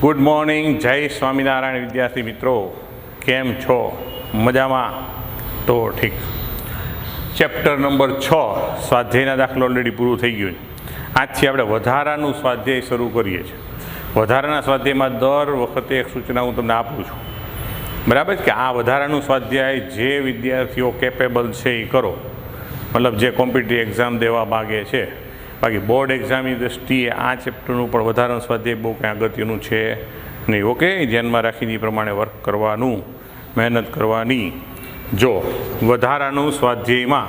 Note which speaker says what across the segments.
Speaker 1: Good morning, જય સ્વામિનારાયણ વિદ્યાર્થી મિત્રો, કેમ છો? મજામાં? તો ઠીક. ચેપ્ટર નંબર 6 સ્વાધ્યાયના દાખલો ઓલરેડી પૂરું થઈ ગયું. આજથી આપણે વધારાનું સ્વાધ્યાય શરૂ કરીએ છીએ. વધારાના સ્વાધ્યાયમાં દર વખતે એક સૂચના હું તમને આપું છું, બરાબર? કે આ વધારાનું સ્વાધ્યાય જે વિદ્યાર્થીઓ કેપેબલ છે એ કરો, મતલબ જે કોમ્પિટિટિવ એક્ઝામ દેવા માગે છે. બાકી બોર્ડ એક્ઝામની દૃષ્ટિએ આ ચેપ્ટરનું પણ વધારાનું સ્વાધ્યાય બહુ કંઈ અગત્યનું છે નહીં. ઓકે, ધ્યાનમાં રાખીને એ પ્રમાણે વર્ક કરવાનું, મહેનત કરવાની. જો વધારાનું સ્વાધ્યાયમાં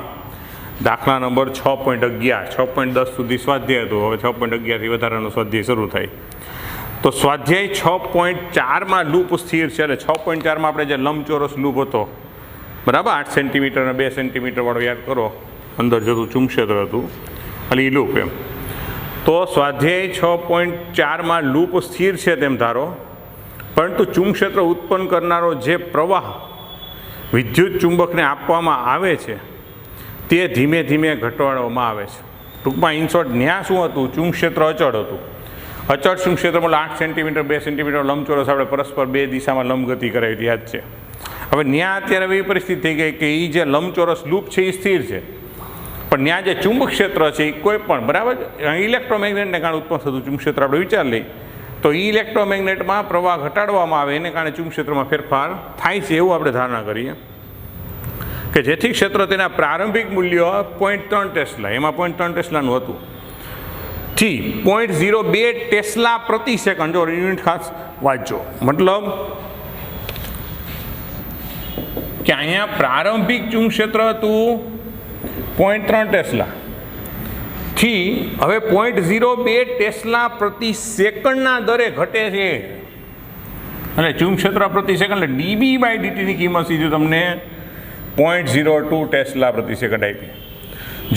Speaker 1: દાખલા નંબર 6.11 6.10 સુધી સ્વાધ્યાય હતો, હવે 6.11થી વધારાનો સ્વાધ્યાય શરૂ થાય. તો સ્વાધ્યાય 6.4માં લૂપ સ્થિર છે. એટલે 6.4માં આપણે જે લંબચોરસ લૂપ હતો, બરાબર, 8 સેન્ટીમીટર અને 2 સેન્ટીમીટર વાળો યાદ કરો, અંદર જતું ચુંબક્ષેત્ર હતું, ખાલી લૂપ એમ. તો સ્વાધ્યાય 6.4માં લૂપ સ્થિર છે તેમ ધારો, પરંતુ ચુંબક્ષેત્ર ઉત્પન્ન કરનારો જે પ્રવાહ વિદ્યુત ચુંબકને આપવામાં આવે છે તે ધીમે ધીમે ઘટાડવામાં આવે છે. ટૂંકમાં ઇનશોર્ટ ન્યા શું હતું? ચુંબક્ષેત્ર અચળ હતું. અચળ ચુંબક્ષેત્રમાં 8 સેન્ટીમીટર 2 સેન્ટીમીટર લંબચોરસ આપણે પરસ્પર બે દિશામાં લંબગતિ કરાવી યાદ છે. હવે ન્યા અત્યારે એવી પરિસ્થિતિ થઈ ગઈ કે એ જે લંબચોરસ લૂપ છે એ સ્થિર છે, પણ ત્યાં જે ચુંબકક્ષેત્ર છે એ કોઈ પણ, બરાબર, ઇલેક્ટ્રોમેગ્નેટને કારણે ઉત્પન્ન થતું ચુંબક્ષેત્ર આપણે વિચાર લઈએ તો ઇલેક્ટ્રોમેગ્નેટમાં પ્રવાહ ઘટાડવામાં આવે, એને કારણે ચુંબક્ષેત્રમાં ફેરફાર થાય છે એવું આપણે ધારણા કરીએ કે જેથી ક્ષેત્ર તેના પ્રારંભિક મૂલ્યો 0.3 ટેસ્લા, એમાં 0.3 ટેસ્લાનું હતું, થી 0.02 ટેસ્લા પ્રતિ સેકન્ડ. જો યુનિટ ખાસ વાંચો, મતલબ કે અહીંયા પ્રારંભિક ચુંબક્ષેત્ર હતું 0.3 ટેસ્લા થી હવે 0.02 ટેસ્લા પ્રતિ સેકન્ડના દરે ઘટે છે. અને ચુંબક્ષેત્ર પ્રતિ સેકન્ડ એટલે dB/dtની કિંમત સીધું તમને 0.02 ટેસ્લા પ્રતિ સેકન્ડ આપી.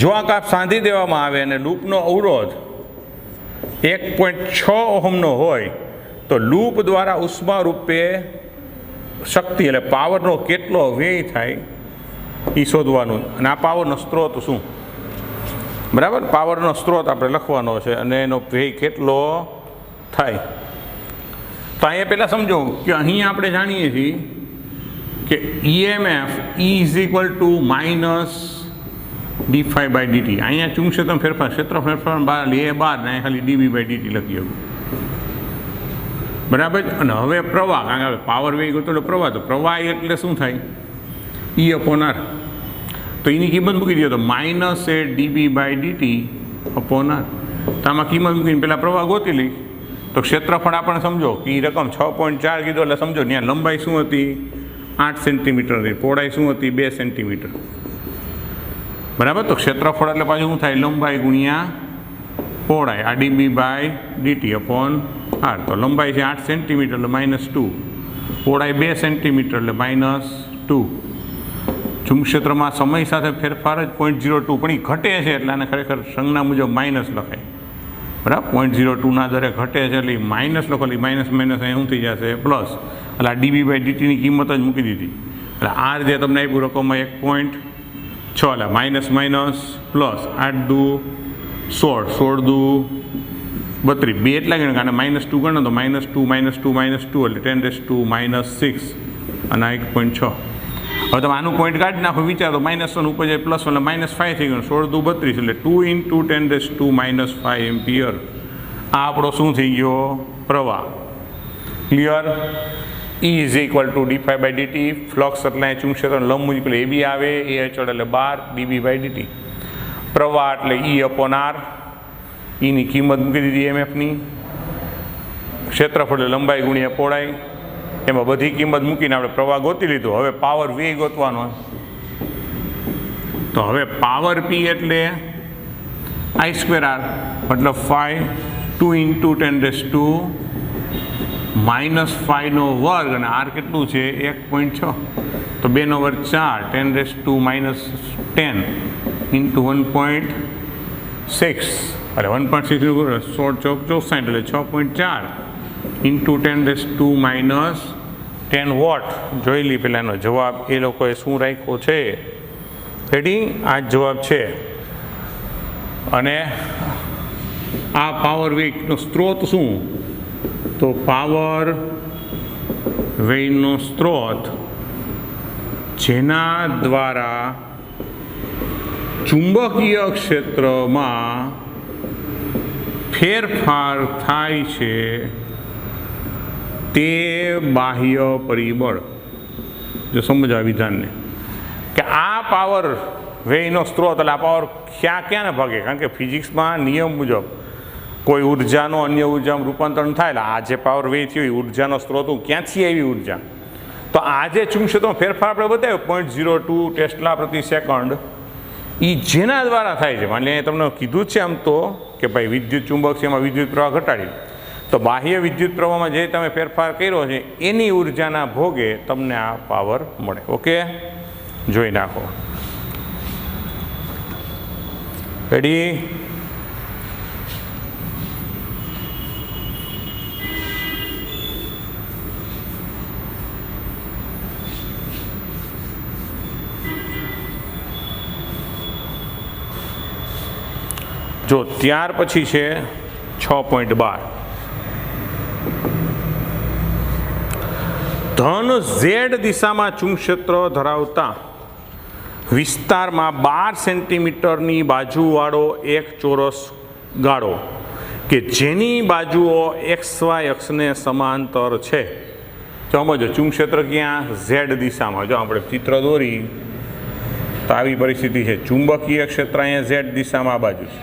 Speaker 1: જો આ કાપ સાંધી દેવામાં આવે અને લૂપનો અવરોધ 1.6 ઓહમનો હોય તો લૂપ દ્વારા ઉષ્મા રૂપે શક્તિ એટલે પાવરનો કેટલો વ્યય થાય એ શોધવાનું. અને આ પાવરનો સ્ત્રોત શું, બરાબર, પાવરનો સ્ત્રોત આપણે લખવાનો છે અને એનો વ્યય કેટલો થાય. તો અહીંયા પહેલાં સમજો કે અહીં આપણે જાણીએ છીએ કે EMF -dϕ/dt. અહીંયા ચુંબક્ષેત્ર ફેરફાર, ક્ષેત્ર ફેરફાર બહાર લે બહાર ને ખાલી dB/dt લખી શકું, બરાબર. અને હવે પ્રવાહ, કારણ કે પાવર વ્યય ગયો તો પ્રવાહ, તો પ્રવાહ એટલે શું થાય? E/R. તો એની કિંમત મૂકી દો તો -dB/dt/R. તો આમાં કિંમત મૂકીને પહેલાં પ્રવાહ ગોતી લઈ તો ક્ષેત્રફળ આપણે સમજો કે એ રકમ 6.4 કીધો એટલે સમજો ત્યાં લંબાઈ શું હતી? 8 સેન્ટીમીટર હતી. પહોળાઈ શું હતી? 2 સેન્ટીમીટર, બરાબર. તો ક્ષેત્રફળ એટલે પાછું શું થાય? લંબાઈ ગુણ્યા પહોળાઈ, આ dB/dt/R. તો લંબાઈ છે 8 સેન્ટીમીટર એટલે -2, પહોળાઈ 2 સેન્ટીમીટર એટલે -2. ચુંબક્ષેત્રમાં સમય સાથે ફેરફાર જ 0.02, પણ એ ઘટે છે એટલે આને ખરેખર સંજ્ઞા મુજબ માઇનસ લખાય, બરાબર. 0.02ના દરે ઘટે છે એટલે માઇનસ લખો, એટલે માઇનસ માઇનસ અહીં શું થઈ જશે? પ્લસ. એટલે આ dB/dtની કિંમત જ મૂકી દીધી. એટલે આર જે તમને આપ્યું રકમમાં 1.6 એટલે માઇનસ માઇનસ પ્લસ 8 દુ 16, 16 દુ 32, 2 એટલા ગણ, અને -2 ગણો તો -2 એટલે 10⁻⁻6 અને આ 1.6. હવે તમે આનું પોઈન્ટ કાઢી નાખો, વિચારો -1 ઉપર જાય +1 એટલે -5 થઈ ગયું, 16 દુ 32 એટલે 2 × 10⁻⁵ એમ્પિયર. આ આપણો શું થઈ ગયો? પ્રવાહ. ક્લિયર? E=dϕ/dt. ફ્લક્સ એટલે ચુંબક્ષેત્ર લંબ એટલે AB આવે, એ અચળ એટલે 12 dB/dt. પ્રવાહ એટલે E/R. એની કિંમત મૂકી દીધી EMFની. ક્ષેત્રફળ એટલે લંબાઈ ગુણ્યા પહોળાઈ, એમાં બધી કિંમત મૂકીને આપણે પ્રવાહ ગોતી લીધો. હવે પાવર V ગોતવાનો. તો હવે પાવર P એટલે I²R, મતલબ 2 × 10⁻⁵ અને R કેટલું છે? 1.6. તો 2/4 10⁻10 × 1.6 એટલે 1.6 16 ચોક 64 એટલે 6.4 × 10⁻10 વોટ. જોઈ લી પહેલાં એનો જવાબ એ લોકોએ શું રાખ્યો છે? રેડી? આ જ જવાબ છે. અને આ પાવર વેગનો સ્ત્રોત શું? તો પાવર વ્યયનો સ્ત્રોત જેના દ્વારા ચુંબકીય ક્ષેત્રમાં ફેરફાર થાય છે તે બાહ્ય પરિબળ. જો સમજો આ વિધાનને કે આ પાવર વ્યયનો સ્ત્રોત એટલે આ પાવર ક્યાં ને ભાગે, કારણ કે ફિઝિક્સમાં નિયમ મુજબ કોઈ ઉર્જાનો અન્ય ઉર્જામાં રૂપાંતરણ થાય એટલે આ જે પાવર વ્યય થયો એ ઉર્જાનો સ્ત્રોત ક્યાંથી આવી ઉર્જા. તો આ જે ચુંબકક્ષેત્રમાં ફેરફાર આપણે બતાવ્યો 0.02 ટેસ્લા પ્રતિ સેકન્ડ, એ જેના દ્વારા થાય છે. માની તમને કીધું જ છે આમ તો કે ભાઈ વિદ્યુત ચુંબક છે, એમાં વિદ્યુત પ્રવાહ ઘટાડી, તો બાહ્ય વિદ્યુત પ્રવાહમાં જે તમે ફેરફાર કર્યો છે એની ઉર્જાના ભોગે તમને આ પાવર મળે. ઓકે, જોઈ નાખો. રેડી? જો ત્યાર પછી છે 6.12, ધન ઝેડ દિશામાં ચુંબકક્ષેત્ર ધરાવતા વિસ્તારમાં 12 સેન્ટીમીટરની બાજુવાળો એક ચોરસ ગાળો કે જેની બાજુઓ XY અક્ષને સમાંતર છે. સમજો ચુંબકક્ષેત્ર ક્યાં? ઝેડ દિશામાં. જો આપણે ચિત્ર દોરી તો આવી પરિસ્થિતિ છે. ચુંબકીય ક્ષેત્ર અહીંયા ઝેડ દિશામાં આ બાજુ છે,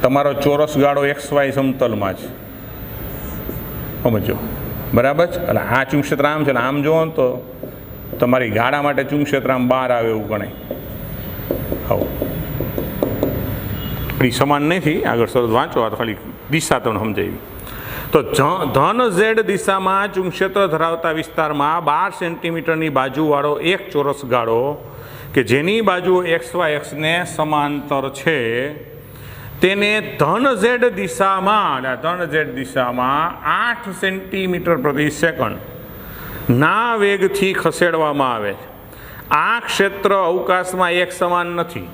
Speaker 1: તમારો ચોરસ ગાળો XY સમતલમાં છે. સમજો, બરાબર છે? એટલે આ ચુંબકક્ષેત્ર આમ છે, એટલે આમ જુઓ ને તો તમારી ગાળા માટે ચુંબકક્ષેત્ર આમ બહાર આવે એવું ગણાય. આવું એ સમાન નથી. આગળ સરસ વાંચો, આ ખાલી દિશા તમને સમજાવી. તો ધન ઝેડ દિશામાં ચુંબકક્ષેત્ર ધરાવતા વિસ્તારમાં 12 સેન્ટીમીટરની બાજુવાળો એક ચોરસ ગાળો કે જેની બાજુ XY અક્ષને સમાંતર છે તેને ધન ઝેડ દિશામાં 8 સેન્ટીમીટર પ્રતિ સેકન્ડ ના વેગથી ખસેડવામાં આવે છે. આ ક્ષેત્ર અવકાશમાં એક સમાન નથી.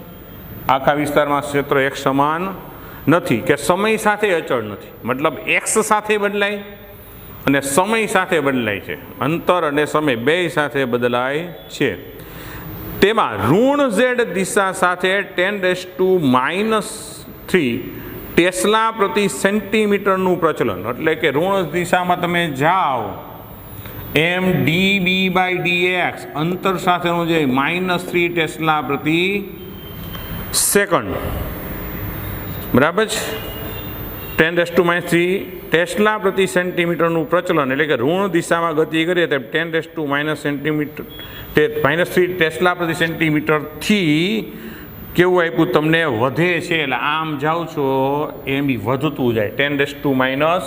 Speaker 1: આખા વિસ્તારમાં ક્ષેત્ર એક સમાન નથી કે સમય સાથે અચળ નથી. મતલબ એક્સ સાથે બદલાય અને સમય સાથે બદલાય છે. અંતર અને સમય બે સાથે બદલાય છે. તેમાં ઋણ ઝેડ દિશા સાથે 10⁻³ ટેસ્લા પ્રતિ સેન્ટીમીટરનું પ્રચલન. એટલે કે ઋણ દિશામાં તમે જાઓ એમ dB/dx અંતર સાથેનું જે -3 ટેસ્લા પ્રતિ સેકન્ડ, બરાબર છે? 10⁻³ ટેસ્લા પ્રતિ સેન્ટીમીટરનું પ્રચલન. એટલે કે ઋણ દિશામાં ગતિ કરીએ તો 10⁻³ ટેસ્લા પ્રતિ સેન્ટીમીટરથી કેવું આપ્યું તમને? વધે છે. એટલે આમ જાઓ છો એમ વધતું જાય. 10⁻³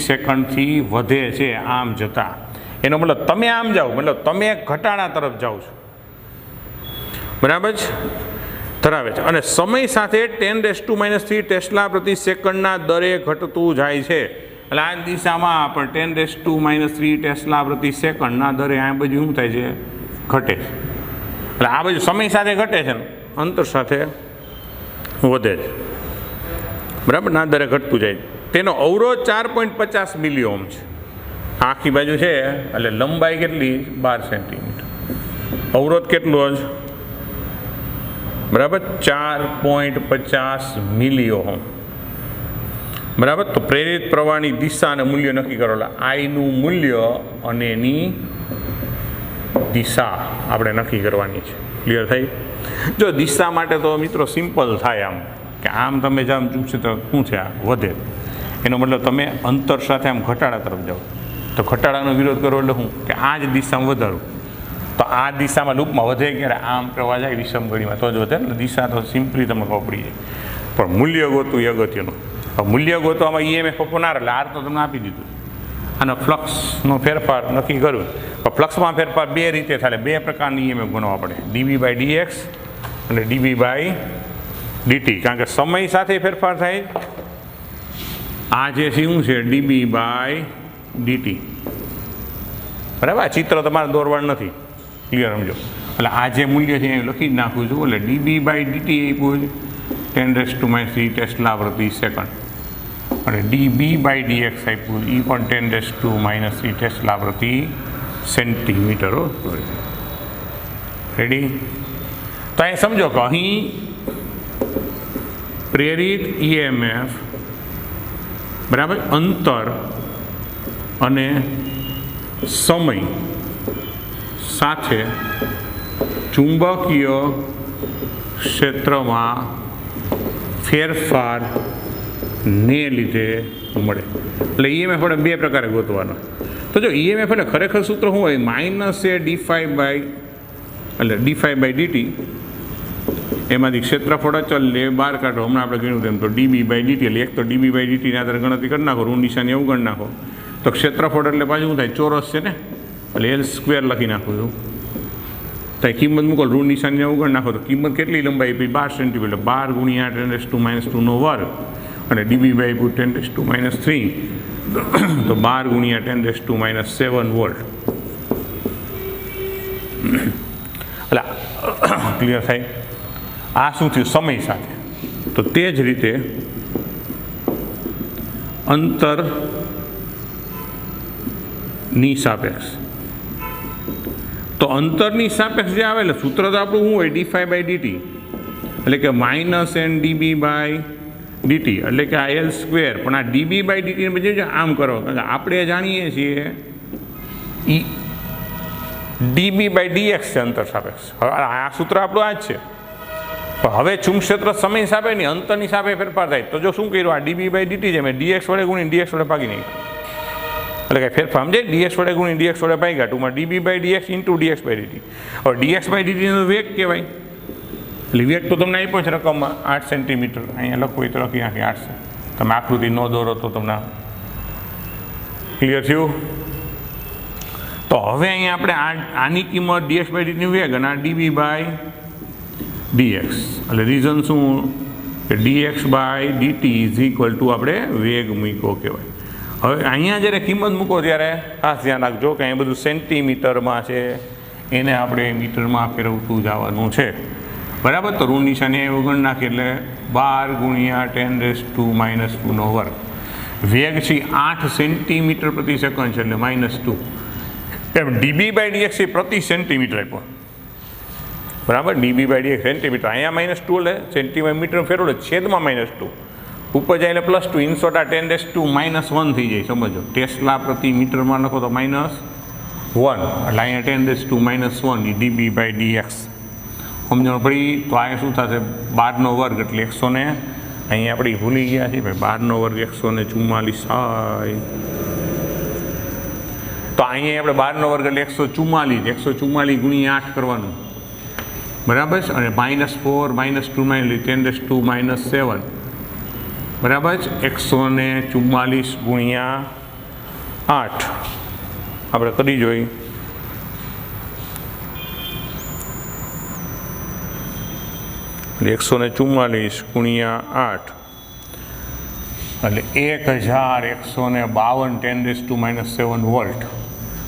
Speaker 1: સેકન્ડથી વધે છે આમ જતા. એનો મતલબ તમે આમ જાઓ, મતલબ તમે ઘટાડા તરફ જાઓ છો, બરાબર છે? ધરાવે છે. અને સમય સાથે 10⁻³ ટેસ્લા પ્રતિ સેકન્ડના દરે ઘટતું જાય છે. એટલે આ દિશામાં પણ 10⁻³ ટેસ્લા પ્રતિ સેકન્ડના દરે આ બાજુ શું થાય છે? ઘટે છે. એટલે આ બાજુ સમય સાથે ઘટે છે ને અંતર સાથે વધે છે, બરાબર? ના દરે ઘટતું જાય. તેનો અવરોધ 4.50 મિલી ઓહ્મ છે. આખી બાજુ છે એટલે લંબાઈ કેટલી? 12 સેન્ટીમીટર. અવરોધ કેટલો જ? બરાબર, 4.50 મિલી ઓહ્મ, બરાબર? તો પ્રેરિત પ્રવાહની દિશા અને મૂલ્ય નક્કી કરો. એટલે આઈનું મૂલ્ય અને એની દિશા આપણે નક્કી કરવાની છે. ક્લિયર થઈ? જો દિશા માટે તો મિત્રો સિમ્પલ થાય આમ કે આમ તમે જામ ચૂકશે તો શું છે? આ વધે. એનો મતલબ તમે અંતર સાથે આમ ઘટાડા તરફ જાઓ. તો ઘટાડાનો વિરોધ કરો એટલે શું? કે આ જ દિશામાં વધારો. તો આ દિશામાં લૂપમાં વધે ક્યારે? આમ પ્રવાહ જાય વિષમ ગણીમાં તો જ વધે ને. દિશા તો સિમ્પલી તમને ખબર પડી જાય. પણ મૂલ્ય ગોતવું એ અગત્યનું. મૂલ્ય ગોતવામાં EMF આપનાર એટલે આર તો તમને આપી દીધું. આનો ફ્લક્સનો ફેરફાર નક્કી કરવું. પણ ફ્લક્સમાં ફેરફાર બે રીતે થાય. બે પ્રકારની EMF ગણવા પડે, dB/dx અને dB/dt. કારણ કે સમય સાથે ફેરફાર થાય. આ જે શું છે? dB/dt, બરાબર? આ ચિત્ર તમારે દોરવાનું નથી. ક્લિયર સમજો? એટલે આ જે મૂલ્ય છે એ લખી જ નાખું છું. એટલે dB/dt આપ્યું છે 10⁻³ ટેસ્લા પ્રતિ સેકન્ડ. અને dB/dx આપ્યું એ પણ 10⁻³ ટેસ્લા પ્રતિ સેન્ટીમીટર. રેડી? તો અહીં સમજો કે અહીં પ્રેરિત EMF બરાબર અંતર અને સમય સાથે ચુંબકીય ક્ષેત્રમાં ફેરફારને લીધે મળે. એટલે EMF આપણે બે પ્રકારે ગોતવાનો. તો જો EMF એટલે ખરેખર સૂત્ર શું હોય? -dφ/dt એમાંથી ક્ષેત્રફળ અચલ લે બહાર કાઢો. હમણાં આપણે ગણ્યું તેમ તો dB/dt એટલે એક તો dB/dt ના આધારે ગણતરી કરી નાખો, ઋણ નિશાની એવું ગણી નાખો. તો ક્ષેત્રફળ એટલે પાછું શું થાય? ચોરસ છે ને, એટલે L² લખી નાખું છું. ત્યાં કિંમત મૂકો, ઋણ નિશાની એવું ગણી નાખો તો કિંમત કેટલી લંબાઈ આપી? 12 સેન્ટીમીટર. 12 × 10⁻²² અને dB/10⁻³ તો 12 × 10⁻7 વોલ્ટ. એટલે ક્લિયર થાય? આ શું થયું? સમય સાથે. તો તે જ રીતે અંતરની સાપેક્ષ. તો અંતરની સાપેક્ષ જે આવે એટલે સૂત્ર તો આપણું શું હોય? dφ/dt એટલે કે -dB/dt એટલે કે આ L². પણ આ dB/dt ને પછી આમ કરો, આપણે જાણીએ છીએ dB/dx છે અંતર સાપેક્ષ. આ સૂત્ર આપણું આ જ છે. પણ હવે ચુંબક્ષેત્ર સમય સાપે નહીં, અંતરની સાપે ફેરફાર થાય. તો જો શું કર્યું? આ dB/dt છે મેં dx વડે ગુણી dx વડે ભાગી નાખ્યું. એટલે કે ફેરફાર સમજે? dx વડે ગુણી dx વડે ભાગ્યા ટૂંકમાં dB/dx × dx/dt. હવે dx/dt નો વેગ કહેવાય. એટલે વેગ તો તમને આપ્યો છે રકમમાં 8 સેન્ટીમીટર. અહીંયા લખવું હોય તો લખી નાખી 8 છે. તમે આકૃતિ ન દોરો તો તમને ક્લિયર થયું? તો હવે અહીંયા આપણે આની કિંમત dx/dt ની વેગ અને આ dB/dx. એટલે રીઝન શું કે dx/dt આપણે વેગ મૂક્યો કહેવાય. હવે અહીંયા જ્યારે કિંમત મૂકો ત્યારે ખાસ ધ્યાન રાખજો કે અહીંયા બધું સેન્ટીમીટરમાં છે, એને આપણે મીટરમાં ફેરવતું જવાનું છે. બરાબર? તો ઋણ નિશાની એવું ગણ નાખીએ એટલે 12 × 10⁻²² વેગ છે 8 સેન્ટીમીટર પ્રતિ સેકન્ડ છે એટલે -2. એમ dB/dx એ પ્રતિ સેન્ટીમીટર આપ્યો. બરાબર? dB/dx સેન્ટીમીટર, અહીંયા -2 એટલે સેન્ટીમીટર ફેરવો એટલે છેદમાં -2 ઉપર જાય એટલે +2 ઇન્સોટા 10⁻1 થઈ જાય. સમજો, ટેસ્લા પ્રતિ મીટરમાં લખો તો -1 એટલે અહીંયા 10⁻1 dB/dx. સમજણ પડી? તો આ શું થશે? 12² એટલે 100 ને અહીંયા આપણે ભૂલી ગયા છીએ ભાઈ, 12² 144 થાય. તો અહીંયા આપણે 12² એટલે 144 × 8 કરવાનું. બરાબર? અને -4 -2 10⁻7 બરાબર? 144 × 8 આપણે કરી જોઈ. એટલે 144 × 8 એટલે 1152 10⁻7 વોલ્ટ.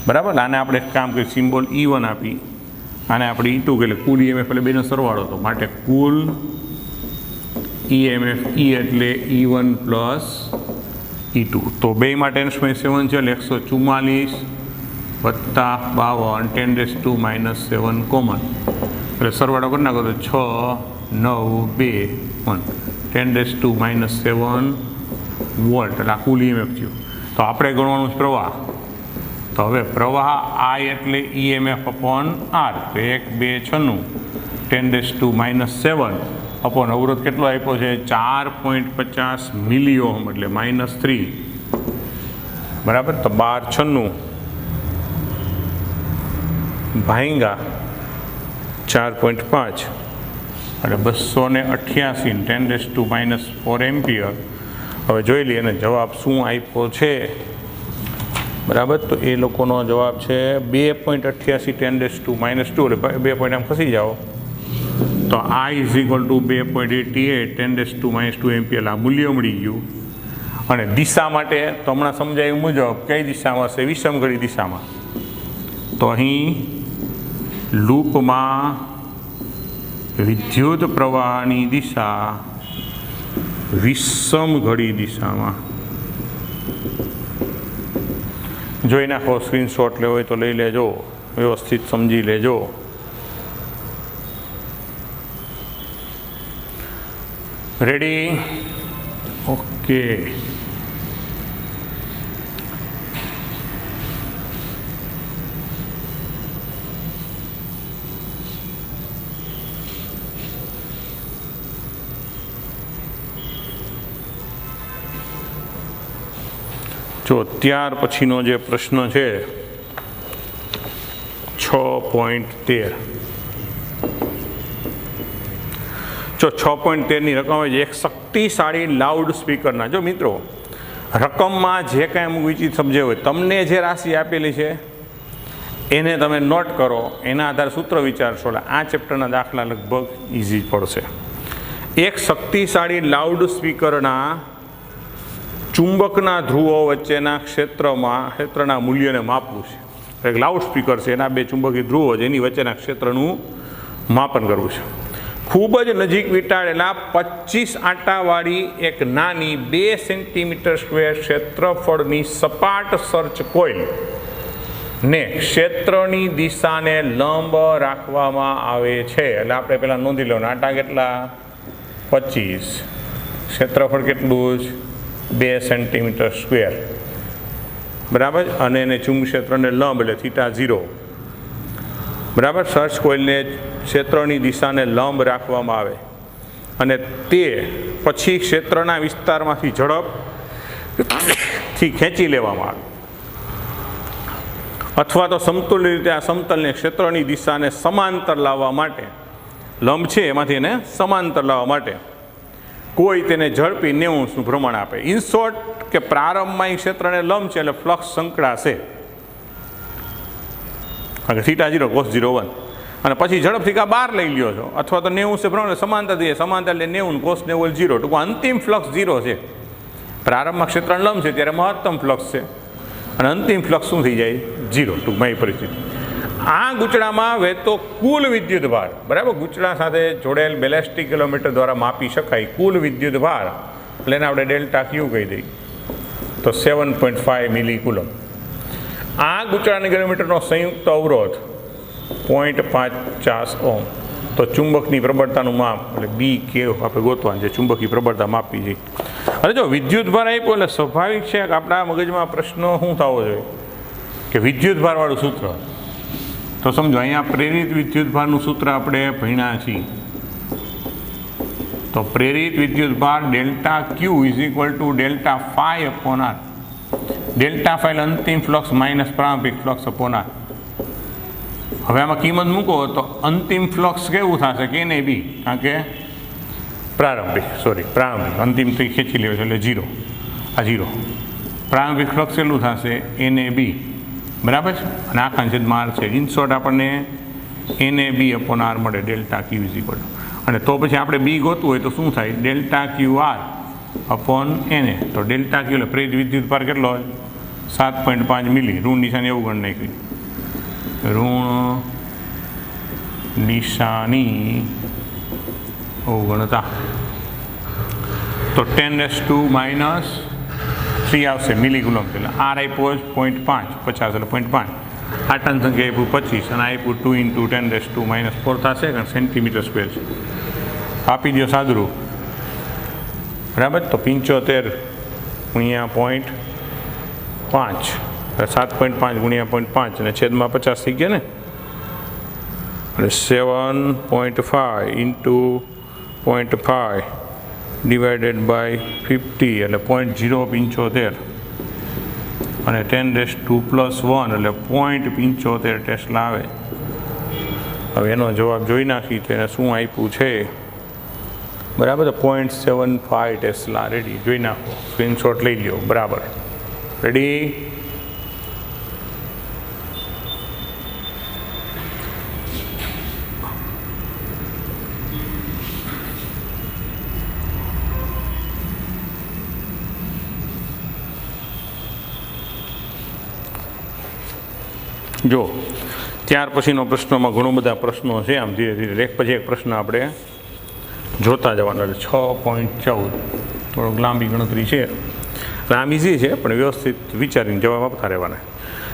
Speaker 1: બરાબર? આને આપણે કામ કરી સિમ્બોલ E1 આપી, આને આપણે E2 એટલે કુલ EMF એટલે બેનો સરવાળો હતો માટે કુલ EMF E એટલે E1 + E2. તો બેમાં 10⁻7 છે એટલે 144 + 52 10⁻7 કોમન એટલે સરવાળો કરી નાખો તો 6 9 2 1 10⁻7 વોલ્ટ એટલે આ કુલ EMF થયું. તો આપણે ગણવાનું છે પ્રવાહ. તો હવે પ્રવાહ I એટલે EMF / R. તો 1 2 96 10⁻7 અવરોધ કેટલો આપ્યો છે? 4.50 મિલિઓહમ એટલે -3. બરાબર? તો 12 96 ભાગ્યા 4.5 એટલે 288 10⁻4 એમ્પિયર. હવે જોઈ લઈએ અને જવાબ શું આપ્યો છે. બરાબર? તો એ લોકોનો જવાબ છે 2.88 10⁻2 એટલે 2 પોઈન્ટ આમ ખસી જાઓ તો I = 2.88 10⁻2 એમ્પિયર આ મૂલ્ય મળી ગયું. અને દિશા માટે તો હમણાં સમજાયું મુજબ કઈ દિશામાં હશે? વિષમઘડી દિશામાં. તો અહીં લૂપમાં વિદ્યુત પ્રવાહની દિશા વિષમઘડી દિશામાં જોઈ નાખો, સ્ક્રીનશોટ લેવો હોય તો લઈ લેજો, વ્યવસ્થિત સમજી લેજો. રેડી? ઓકે. જો ત્યાર પછીનો જે પ્રશ્ન છે 6.13. જો 6.13ની રકમ હોય છે એક શક્તિશાળી લાઉડ સ્પીકરના. જો મિત્રો, રકમમાં જે કાંઈ અમુક વિચિત સમજે હોય, તમને જે રાશિ આપેલી છે એને તમે નોટ કરો, એના આધારે સૂત્ર વિચારશો એટલે આ ચેપ્ટરના દાખલા લગભગ ઇઝી પડશે. એક શક્તિશાળી લાઉડ સ્પીકરના ચુંબકના ધ્રુવો વચ્ચેના ક્ષેત્રના મૂલ્યને માપવું છે. એક લાઉડ સ્પીકર છે, એના બે ચુંબકી ધ્રુવો છે, એની વચ્ચેના ક્ષેત્રનું માપન કરવું છે. ખૂબ જ નજીક વીંટાળેલા 25 આંટાવાળી એક નાની 2 સેન્ટીમીટર સ્ક્વેર ક્ષેત્રફળની સપાટ સર્ચ કોઇલ ને ક્ષેત્રની દિશાને લંબ રાખવામાં આવે છે. એટલે આપણે પહેલાં નોંધી લેવાનું, આંટા કેટલા? 25, ક્ષેત્રફળ કેટલું જ? 2 સેન્ટીમીટર સ્ક્વેર, બરાબર. અને એને ચુંબક્ષેત્રને લંબ એટલે θ0, બરાબર. સર્ચ કોઇલને ક્ષેત્રની દિશાને લંબ રાખવામાં આવે અને તે પછી ક્ષેત્રના વિસ્તારમાંથી ઝડપથી ખેંચી લેવામાં આવે, અથવા તો સમતુલ્ય રીતે આ સમતલને ક્ષેત્રની દિશાને સમાંતર લાવવા માટે, લંબ છે એમાંથી એને સમાંતર લાવવા માટે કોઈ તેને ઝડપી 90°નું ભ્રમણ આપે. ઇન શોર્ટ કે પ્રારંભમાં એ ક્ષેત્રને લંબ છે એટલે ફ્લક્સ સંકળાશે, કારણ કે θ0 cos01, અને પછી ઝડપથી કા બહાર લઈ લ્યો છો, અથવા તો 90° ભ્રમણ સમાંતર થઈએ, સમાંતર એટલે 90 cos90 0. ટૂંકમાં અંતિમ ફ્લક્સ 0 છે. પ્રારંભમાં ક્ષેત્ર લંબ છે ત્યારે મહત્તમ ફ્લક્સ છે અને અંતિમ ફ્લક્સ શું થઈ જાય? 0. ટૂંકમાં એ પરિસ્થિતિ. આ ગૂંચળામાં વહેતો કુલ વિદ્યુત ભાર, બરાબર, ગૂંચળા સાથે જોડેલ બેલેસ્ટિક કિલોમીટર દ્વારા માપી શકાય કુલ વિદ્યુત ભાર, એટલે એને આપણે ડેલ્ટા ક્યુ કહી દઈએ તો 7.5 મિલી કુલમ. આ ગૂંચળાની કિલોમીટરનો સંયુક્ત અવરોધ 0.50 ઓહ્મ. તો ચુંબકની પ્રબળતાનું માપ એટલે બી કે આપણે ગોતવાનું છે, ચુંબકી પ્રબળતા માપી છે. અને જો વિદ્યુત ભાર આપ્યો એટલે સ્વાભાવિક છે કે આપણા મગજમાં પ્રશ્નો શું થવો જોઈએ કે વિદ્યુત ભારવાળું સૂત્ર. તો સમજો, અહીંયા પ્રેરિત વિદ્યુત ભારનું સૂત્ર આપણે ભણ્યા છીએ. તો પ્રેરિત વિદ્યુત ભાર delta Q is equal to delta phi upon R. Delta phi અંતિમ ફ્લક્સ માઇનસ પ્રારંભિક ફ્લક્સ અપોન આર. હવે આમાં કિંમત મૂકો તો અંતિમ ફ્લક્સ કેવું થશે કે એને બી, કારણ કે પ્રારંભિક અંતિમ તો ખેંચી લેવો છે એટલે 0, આ 0. પ્રારંભિક ફ્લક્સ કેટલું થશે? એને બી, બરાબર છે. અને આખા છેદમાં આર છે. ઇન શોર્ટ આપણને એને બી અપોન આર મળે, delta Q is equal two. અને તો પછી આપણે બી ગોતવું હોય તો શું થાય? ડેલ્ટા ક્યુ આર અપોન એને. તો ડેલ્ટા ક્યુ એટલે પ્રેરિત વિદ્યુત ભાર કેટલો હોય? 7.5 મિલી. ઋણ નિશાની એવું ગણ નાખ્યું, ઋણ નિશાની અવગણતા. તો 10⁻³ આવશે મિલી કુલમ. એટલે આર આપ્યો 0.5, 50 એટલે 0.5. આટન સંખ્યા આપ્યું 25 અને આપ્યું 2 × 10⁻⁴ થશે, કારણ સેન્ટીમીટર સ્ક્વેર છે. આપી દો સાદરું, બરાબર. તો 75 × 0.5, 7.5 × 0.5 અને છેદમાં 50 થઈ ગયા ને, એટલે 7.5 × 0.5 ડિવાઇડેડ બાય 50 એટલે 0.075 અને 10⁻² એટલે 0.75 ટેસ્લા આવે. હવે એનો જવાબ જોઈ નાખી તો એને શું આપ્યું છે, બરાબર. 0.75 ટેસ્લા. રેડી? જોઈ નાખો, સ્ક્રીનશોટ લઈ લ્યો, બરાબર. રેડી? જો ત્યાર પછીનો પ્રશ્નોમાં ઘણો બધા પ્રશ્નો છે. આમ ધીરે ધીરે એક પછી એક પ્રશ્ન આપણે જોતા જવાના. 6.14 થોડોક લાંબી ગણતરી છે. આમ ઇઝી છે પણ વ્યવસ્થિત વિચારીને જવાબ આપતા રહેવાના.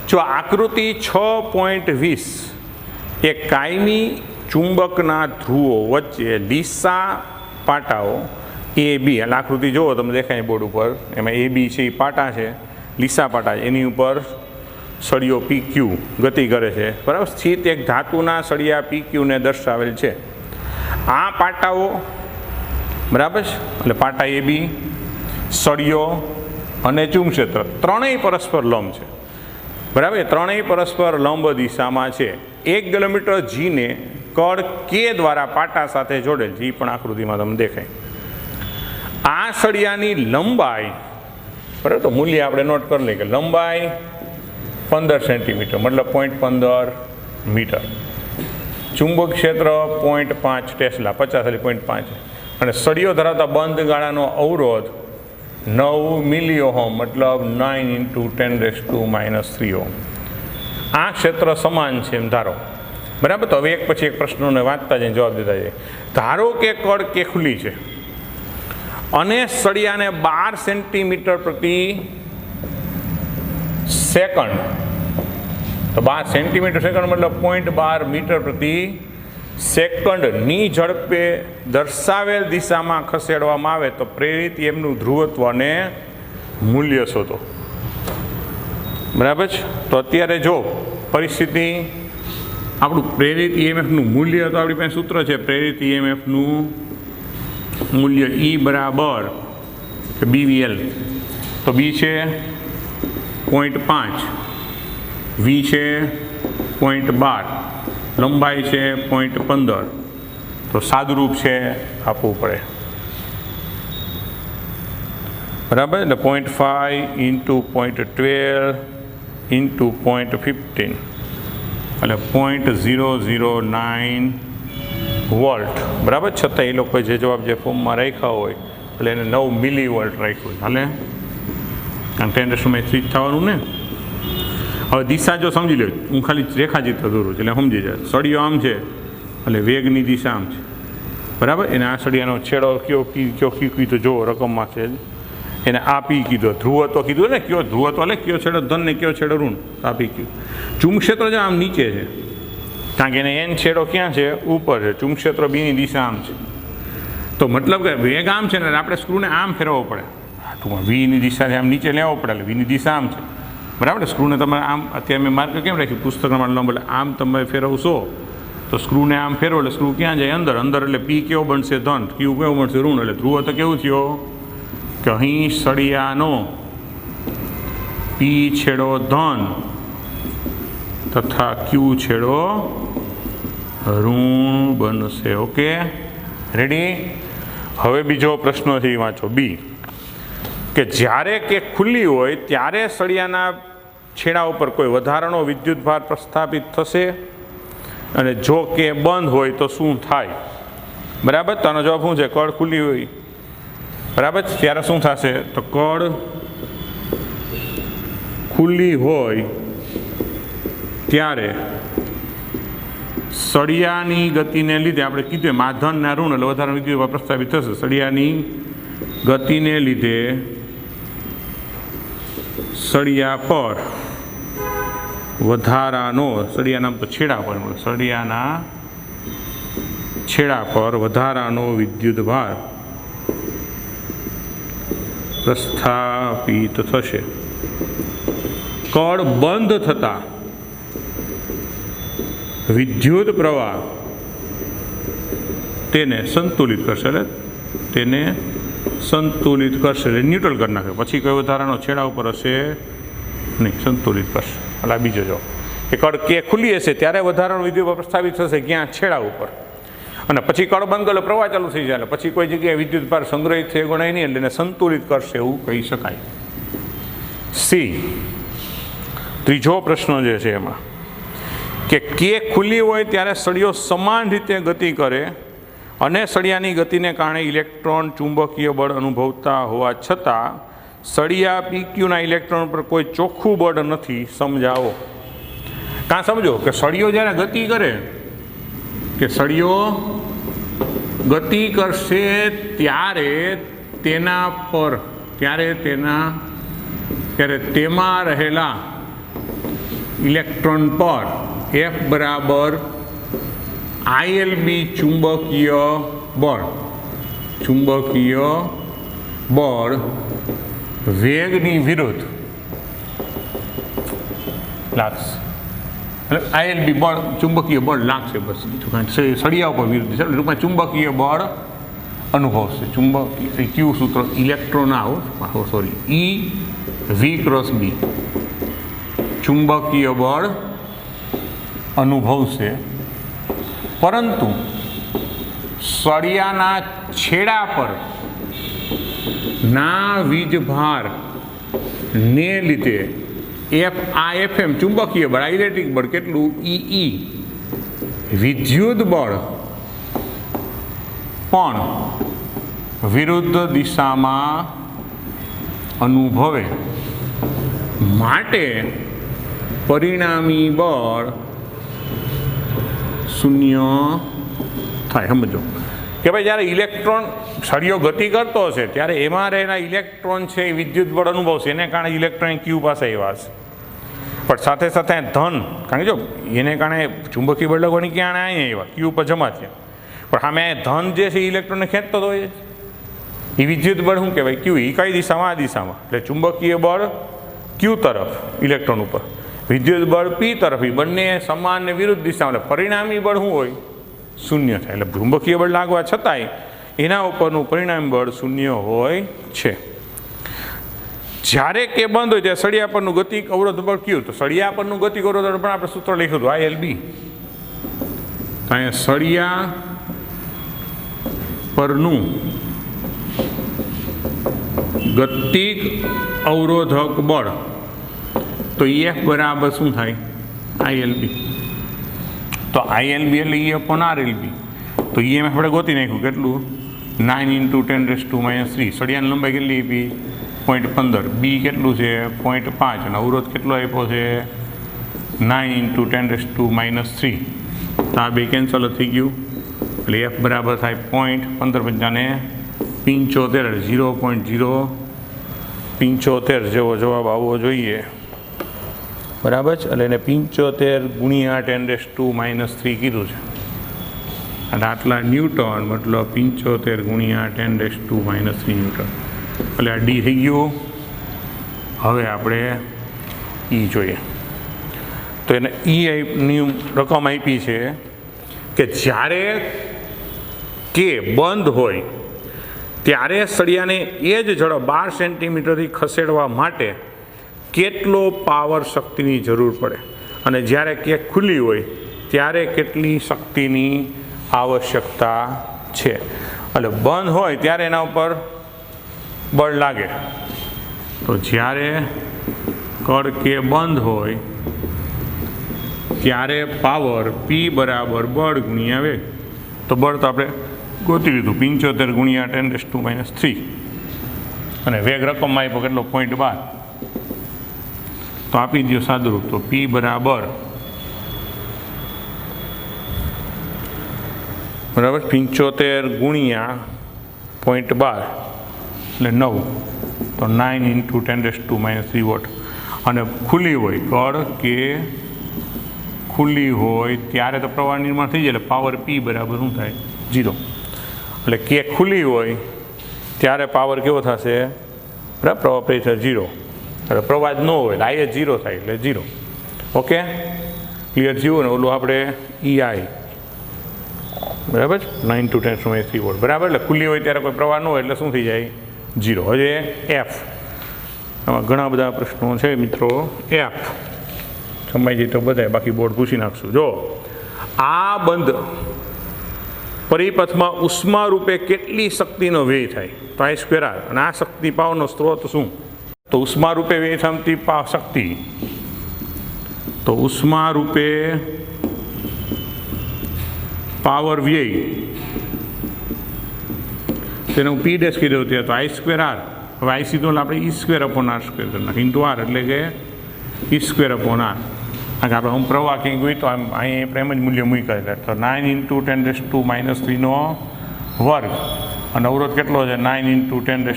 Speaker 1: જો આકૃતિ 6.20 એ કાયમી ચુંબકના ધ્રુવો વચ્ચે લીસા પાટાઓ એ બી, એટલે આકૃતિ જુઓ તમે દેખાય બોર્ડ ઉપર, એમાં એ બી છે એ પાટા છે, લીસા પાટા, એની ઉપર સળિયો PQ ગતિ કરે છે, બરાબર, સ્થિત એક ધાતુના સળિયા PQને દર્શાવેલ છે. આ પાટાઓ, બરાબર છે, એટલે પાટા એ બી, સળિયો અને ચુંબક્ષેત્ર ત્રણેય પરસ્પર લંબ છે, બરાબર, ત્રણેય પરસ્પર લંબ દિશામાં છે. 1 કિલોમીટર જીને કળ કે દ્વારા પાટા સાથે જોડેલ છે, એ પણ આકૃતિમાં તમને દેખાય. આ સળિયાની લંબાઈ, બરાબર, તો મૂલ્ય આપણે નોટ કરી લઈએ કે લંબાઈ 15 સેન્ટીમીટર, મતલબ 0.15 મીટર, ચુંબક ક્ષેત્ર 0.5 ટેસ્લા, 50 એટલે 0.5, અને સળિયો ધરાવતા બંધ ગાળાનો અવરોધ 9 મિલી ઓહમ, મતલબ 9 × 10⁻³ ઓહમ. આ ક્ષેત્ર સમાન છે એમ ધારો, બરાબર. તો હવે એક પછી એક પ્રશ્નોને વાંચતા જઈને જવાબ દેતા જઈએ. ધારો કે કળ કેખુલી છે અને સળિયાને 12 સેન્ટીમીટર પ્રતિ સેકન્ડ, તો 12 સેન્ટીમીટર સેકન્ડ મતલબ 0.12 મીટર પ્રતિ સેકન્ડની ઝડપે દર્શાવેલ દિશામાં ખસેડવામાં આવે તો પ્રેરિત EMFનું ધ્રુવત્વ અને મૂલ્ય શોધો, બરાબર છે. તો અત્યારે જો પરિસ્થિતિ, આપણું પ્રેરિત EMFનું મૂલ્ય, તો આપણી પાસે સૂત્ર છે પ્રેરિત EMFનું મૂલ્ય E બરાબર BVL, તો B છે 0.5, V છે 0.12, લંબાઈ છે 0.15, તો સાદુરૂપ છે આપવું પડે, બરાબર. એટલે 0.5 × 0.12 × 0.15 એટલે 0.009 વોલ્ટ, બરાબર. છતાં એ લોકોએ જે જવાબ જે ફોર્મમાં રાખ્યા હોય એટલે એને 9 મિલી વોલ્ટ રાખ્યું, હાલે, કારણ 10⁻³ થવાનું ને. હવે દિશા જો સમજી લો, હું ખાલી રેખાચિત્ર દોરું છું એટલે સમજી જાય. સળિયો આમ છે એટલે વેગની દિશા આમ છે, બરાબર. એને આ સળિયાનો છેડો કયો કીધો જુઓ રકમમાં છે, એને આ P કીધો, ધ્રુવત્વ કીધું ને, કયો ધ્રુવત્વ એટલે કયો છેડો ધન ને કયો છેડો ઋણ, આ P કીધું. ચુંબક્ષેત્ર જો આમ નીચે છે, કારણ કે એને N છેડો ક્યાં છે, ઉપર છે, ચુંબક્ષેત્ર બીની દિશા આમ છે, તો મતલબ કે વેગ આમ છે ને આપણે સ્ક્રૂને આમ ફેરવવો પડે, ટૂંકમાં Vની દિશાથી આમ નીચે લેવો પડે, એટલે Vની દિશા આમ છે, બરાબર. સ્ક્રૂને તમારે આમ, અત્યારે મેં માર્ક કેમ રાખ્યું, પુસ્તકમાં લંબ, એટલે આમ તમે ફેરવશો તો સ્ક્રૂને આમ ફેરવો એટલે સ્ક્રૂ ક્યાં જાય, અંદર, અંદર, એટલે P કેવો બનશે, ધન, Q કેવો બનશે, ઋણ. એટલે ધ્રુવ તો કેવું થયો કે અહીં સળિયાનો P છેડો ધન તથા Q છેડો ઋણ બનશે. Okay, ready. હવે બીજો પ્રશ્ન છે એ વાંચો, બી, કે જ્યારે કે ખુલ્લી હોય ત્યારે સળિયાના છેડા ઉપર કોઈ વધારાનો વિદ્યુતભાર પ્રસ્થાપિત થશે અને જો કે બંધ હોય તો શું થાય, બરાબર. તો આનો જવાબ શું છે, કળ ખુલ્લી હોય, બરાબર, ત્યારે શું થશે, તો કળ ખુલ્લી હોય ત્યારે સળિયાની ગતિને લીધે, આપણે કીધું માધનના ઋણ એટલે વધારાનો વિદ્યુતભાર પ્રસ્થાપિત થશે. સળિયાની ગતિને લીધે સળિયા પર વધારાનો, સળિયાના તો છેડા પર, સળિયાના છેડા પર વધારાનો વિદ્યુતભાર પ્રસ્થાપિત થશે. કળ બંધ થતાં વિદ્યુત પ્રવાહ તેને સંતુલિત કરશે, એટલે તેને સંતુલિત કરશે, એટલે ન્યુટ્રલ કરી નાખે. પછી કોઈ વધારાનો છેડા ઉપર હશે નહીં, સંતુલિત કરશે. એટલે બીજો જવાબ કે કળ કે ખુલ્લી હશે ત્યારે વધારાનો વિદ્યુત પ્રસ્થાપિત થશે, ક્યાં, છેડા ઉપર, અને પછી કળ બંધ એટલે પ્રવાહ ચાલુ થઈ જાય, પછી કોઈ જગ્યાએ વિદ્યુત ભાર સંગ્રહિત થઈ ગણાય નહીં, એટલે એને સંતુલિત કરશે એવું કહી શકાય. સી, ત્રીજો પ્રશ્ન જે છે એમાં કે ખુલ્લી હોય ત્યારે સળિયો સમાન રીતે ગતિ કરે અને સળિયાની ગતિને કારણે ઇલેક્ટ્રોન ચુંબકીય બળ અનુભવતા હોવા છતાં સળિયા PQના ઇલેક્ટ્રોન પર કોઈ ચોખ્ખું બળ નથી, સમજાવો. કાં સમજો કે સળિયો જ્યારે ગતિ કરે, કે સળિયો ગતિ કરશે ત્યારે તેના ત્યારે તેમાં રહેલા ઇલેક્ટ્રોન પર F બરાબર ILB ચુંબકીય બળ વેગની વિરુદ્ધ લાગશે. એટલે ILB બળ ચુંબકીય બળ લાગશે, બસ સળિયા ઉપર વિરુદ્ધ છે. ટૂંકમાં ચુંબકીય બળ અનુભવશે. ચુંબકીય ક્યુ સૂત્ર ઇલેક્ટ્રોન સોરી EV × B ચુંબકીય બળ અનુભવશે, પરંતુ સળિયાના છેડા પર ના વીજભાર ને લીધે FM ચુંબકીય બળ, આ ઇલેક્ટ્રિક બળ કેટલું EE વિદ્યુત બળ પણ વિરુદ્ધ દિશામાં અનુભવે, માટે પરિણામી બળ શૂન્ય થાય. સમજો કે ભાઈ જ્યારે ઇલેક્ટ્રોન સળિયો ગતિ કરતો હશે ત્યારે એમાં રહેલા ઇલેક્ટ્રોન છે એ વિદ્યુત બળ અનુભવશે, એને કારણે ઇલેક્ટ્રોન ક્યુ પાસે આવ્યા છે. પણ સાથે સાથે ધન, કારણ કે જો એને કારણે ચુંબકીય બળ લગવાની ક્યાં અહીંયા આવ્યા, ક્યુ પર જમા થયા, પણ સામે ધન જે છે ઇલેક્ટ્રોનને ખેંચતો તો હોય એ વિદ્યુત બળ શું કહેવાય ક્યુ. એ કઈ દિશામાં? આ દિશામાં. એટલે ચુંબકીય બળ ક્યુ તરફ ઇલેક્ટ્રોન ઉપર, વિદ્યુત બળ પી તરફ, એ બંને સમાન ને વિરુદ્ધ દિશામાં. એટલે પરિણામી બળ શું હોય? શૂન્ય થાય. એટલે ચુંબકીય બળ લાગવા છતાંય એના ઉપરનું પરિણામી બળ શૂન્ય હોય છે. જ્યારે કે બંધ હોય ત્યારે સળિયા પરનું ગતિક અવરોધ બળ ક્યુ. તો સળિયા પરનું ગતિક અવરોધ પણ આપણે સૂત્ર લખ્યું હતું ILB. તો અહીંયા સળિયા પરનું ગતિક અવરોધક બળ, તો EF બરાબર શું થાય? ILB. તો ILB એટલે E/RLB. તો EMF આપણે ગોતી નાખ્યું કેટલું? 9 × 10⁻³ સળિયાની લંબાઈ કેટલી આપી? 0.15. બી કેટલું છે? 0.5. અને અવરોધ કેટલો આપ્યો છે? 9 × 10⁻³ તો આ બે કેન્સલ થઈ ગયું. એટલે F બરાબર થાય 0.15 × 0.075 જેવો જવાબ આવવો જોઈએ. બરાબર છે. એટલે એને 75 × 10⁻³ કીધું છે. અને આટલા ન્યૂટન મતલબ 75 × 10⁻³ ન્યૂટન. એટલે આ ડી થઈ ગયું. હવે આપણે ઈ જોઈએ. તો એને ઈની રકમ આપી છે કે જ્યારે કે બંધ હોય ત્યારે સળિયાને એ જ ઝડપ 12 સેન્ટીમીટરથી ખસેડવા માટે કેટલો પાવર શક્તિની જરૂર પડે, અને જ્યારે કે ખુલ્લી હોય ત્યારે કેટલી શક્તિની આવશ્યકતા છે. એટલે બંધ હોય ત્યારે એના ઉપર બળ લાગે. તો જ્યારે કળ કે બંધ હોય ત્યારે પાવર P બરાબર બળ ગુણ્યા વેગ. તો બળ તો આપણે ગોતી લીધું 75 × 10⁻³ અને વેગ રકમમાં આપ્યો કેટલો? 0.12. તો આપી દો સાદુરૂપ. તો P બરાબર 75 × 0.12 એટલે 9. તો 9 × 10⁻³ વોટ. અને ખુલ્લી હોય કળ કે ખુલ્લી હોય ત્યારે તો પ્રવાહ નિર્માણ થઈ જાય. એટલે પાવર P બરાબર શું થાય? 0. એટલે કે ખુલ્લી હોય ત્યારે પાવર કેવો થશે? બરાબર, પ્રવાહ પ્રેશર 0. એટલે પ્રવાહ જ ન હોય એટલે I 0 થાય એટલે 0. ઓકે, ક્લિયર થયું ને? ઓલું આપણે EI બરાબર 9 × 10⁻³ વોટ. બરાબર. એટલે ખુલ્લી હોય ત્યારે કોઈ પ્રવાહ ન હોય એટલે શું થઈ જાય? 0. હવે F. આમાં ઘણા બધા પ્રશ્નો છે મિત્રો. F સમજી તો બધાય, બાકી બોર્ડ પૂછી નાખશું. જો આ બંધ પરિપથમાં ઉષ્મા રૂપે કેટલી શક્તિનો વ્યય થાય? તો I²R. અને આ શક્તિ પાવરનો સ્ત્રોત શું? તો ઉષ્મા રૂપે વ્યય થતી શક્તિ, તો ઉષ્મા રૂપે પાવર વ્યય તેને હું P' કીધું હતું. તો I²R. હવે I સીધો આપણે E² / R² કરી નાખીએ × R એટલે કે E² / R. કારણ કે આપણે હું પ્રવાહ કંઈક હોય તો અહીં આપણે એમ જ મૂલ્ય મૂકી. તો 9 × 10⁻³ નો વર્ગ અને અવરોધ કેટલો છે? 9 × 10⁻³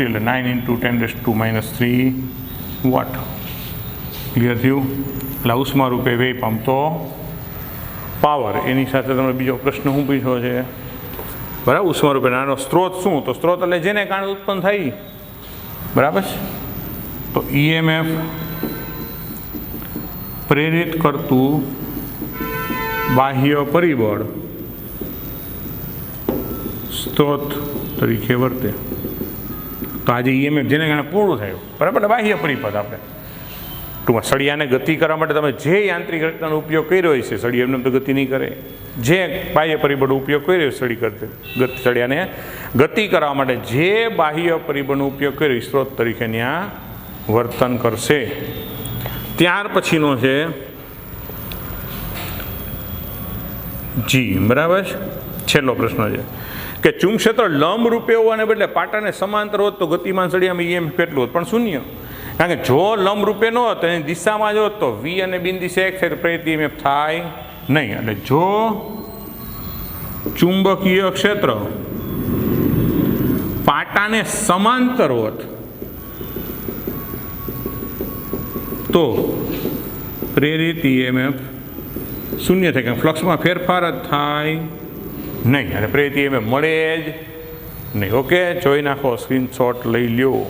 Speaker 1: એટલે 9 × 10⁻³ વોટ. ક્લિયર થયું? એટલે ઉષ્મા રૂપે વ્યય પામતો પાવર. એની સાથે તમે બીજો પ્રશ્ન શું પૂછ્યો છે? બરાબર, ઉષ્મા રૂપે નાનો સ્ત્રોત શું? તો સ્ત્રોત એટલે જેને કારણે ઉત્પન્ન થાય. બરાબર છે. તો EMF પ્રેરિત કરતું બાહ્ય પરિબળ સ્ત્રોત તરીકે વર્તે. તો આજે EMF જેને કારણે પૂરું થયું, બરાબર, એટલે બાહ્ય પરિપદ. આપણે ટૂંકમાં સળિયાને ગતિ કરવા માટે તમે જે યાંત્રિક રચનાનો ઉપયોગ કર્યો હોય છે, સળિયા એમને તો ગતિ નહીં કરે. જે બાહ્ય પરિબળનો ઉપયોગ કર્યો સળિયાને ગતિ કરવા માટે જે બાહ્ય પરિબળનો ઉપયોગ કર્યો સ્ત્રોત તરીકે ત્યાં વર્તન કરશે. ત્યાર પછીનો છે જી. બરાબર, છેલ્લો પ્રશ્ન છે કે ચુંબક્ષેત્ર લંબ રૂપે હોવાને બદલે પાટાને સમાંતર હોત તો ગતિમાન સળિયામાં EMF કેટલું હોત? પણ શૂન્ય. કારણ કે જો લંબ રૂપે ન હોત એની દિશામાં જો તો V અને બિંદુ એક સાથે પ્રેરિત EMF થાય નહીં. એટલે જો ચુંબકીય ક્ષેત્ર પાટાને સમાંતર હોત તો પ્રેરિત EMF શૂન્ય થાય. કારણ ફ્લક્સમાં ફેરફાર જ થાય નહીં અને પ્રેરિત EMF મળે જ નહીં. ઓકે, જોઈ નાખો, સ્ક્રીનશોટ લઈ લ્યો.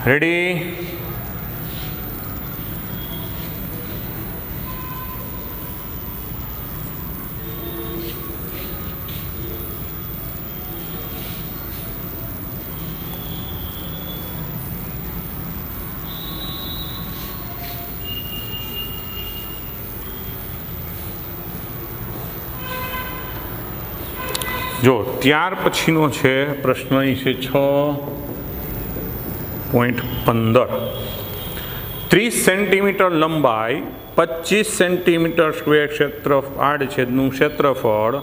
Speaker 1: રેડી? જો ત્યાર પછીનો છે પ્રશ્ન એ છે 6.15. 30 સેન્ટીમીટર લંબાઈ, 25 સેન્ટીમીટર સ્ક્વેર આડછેદનું ક્ષેત્રફળ,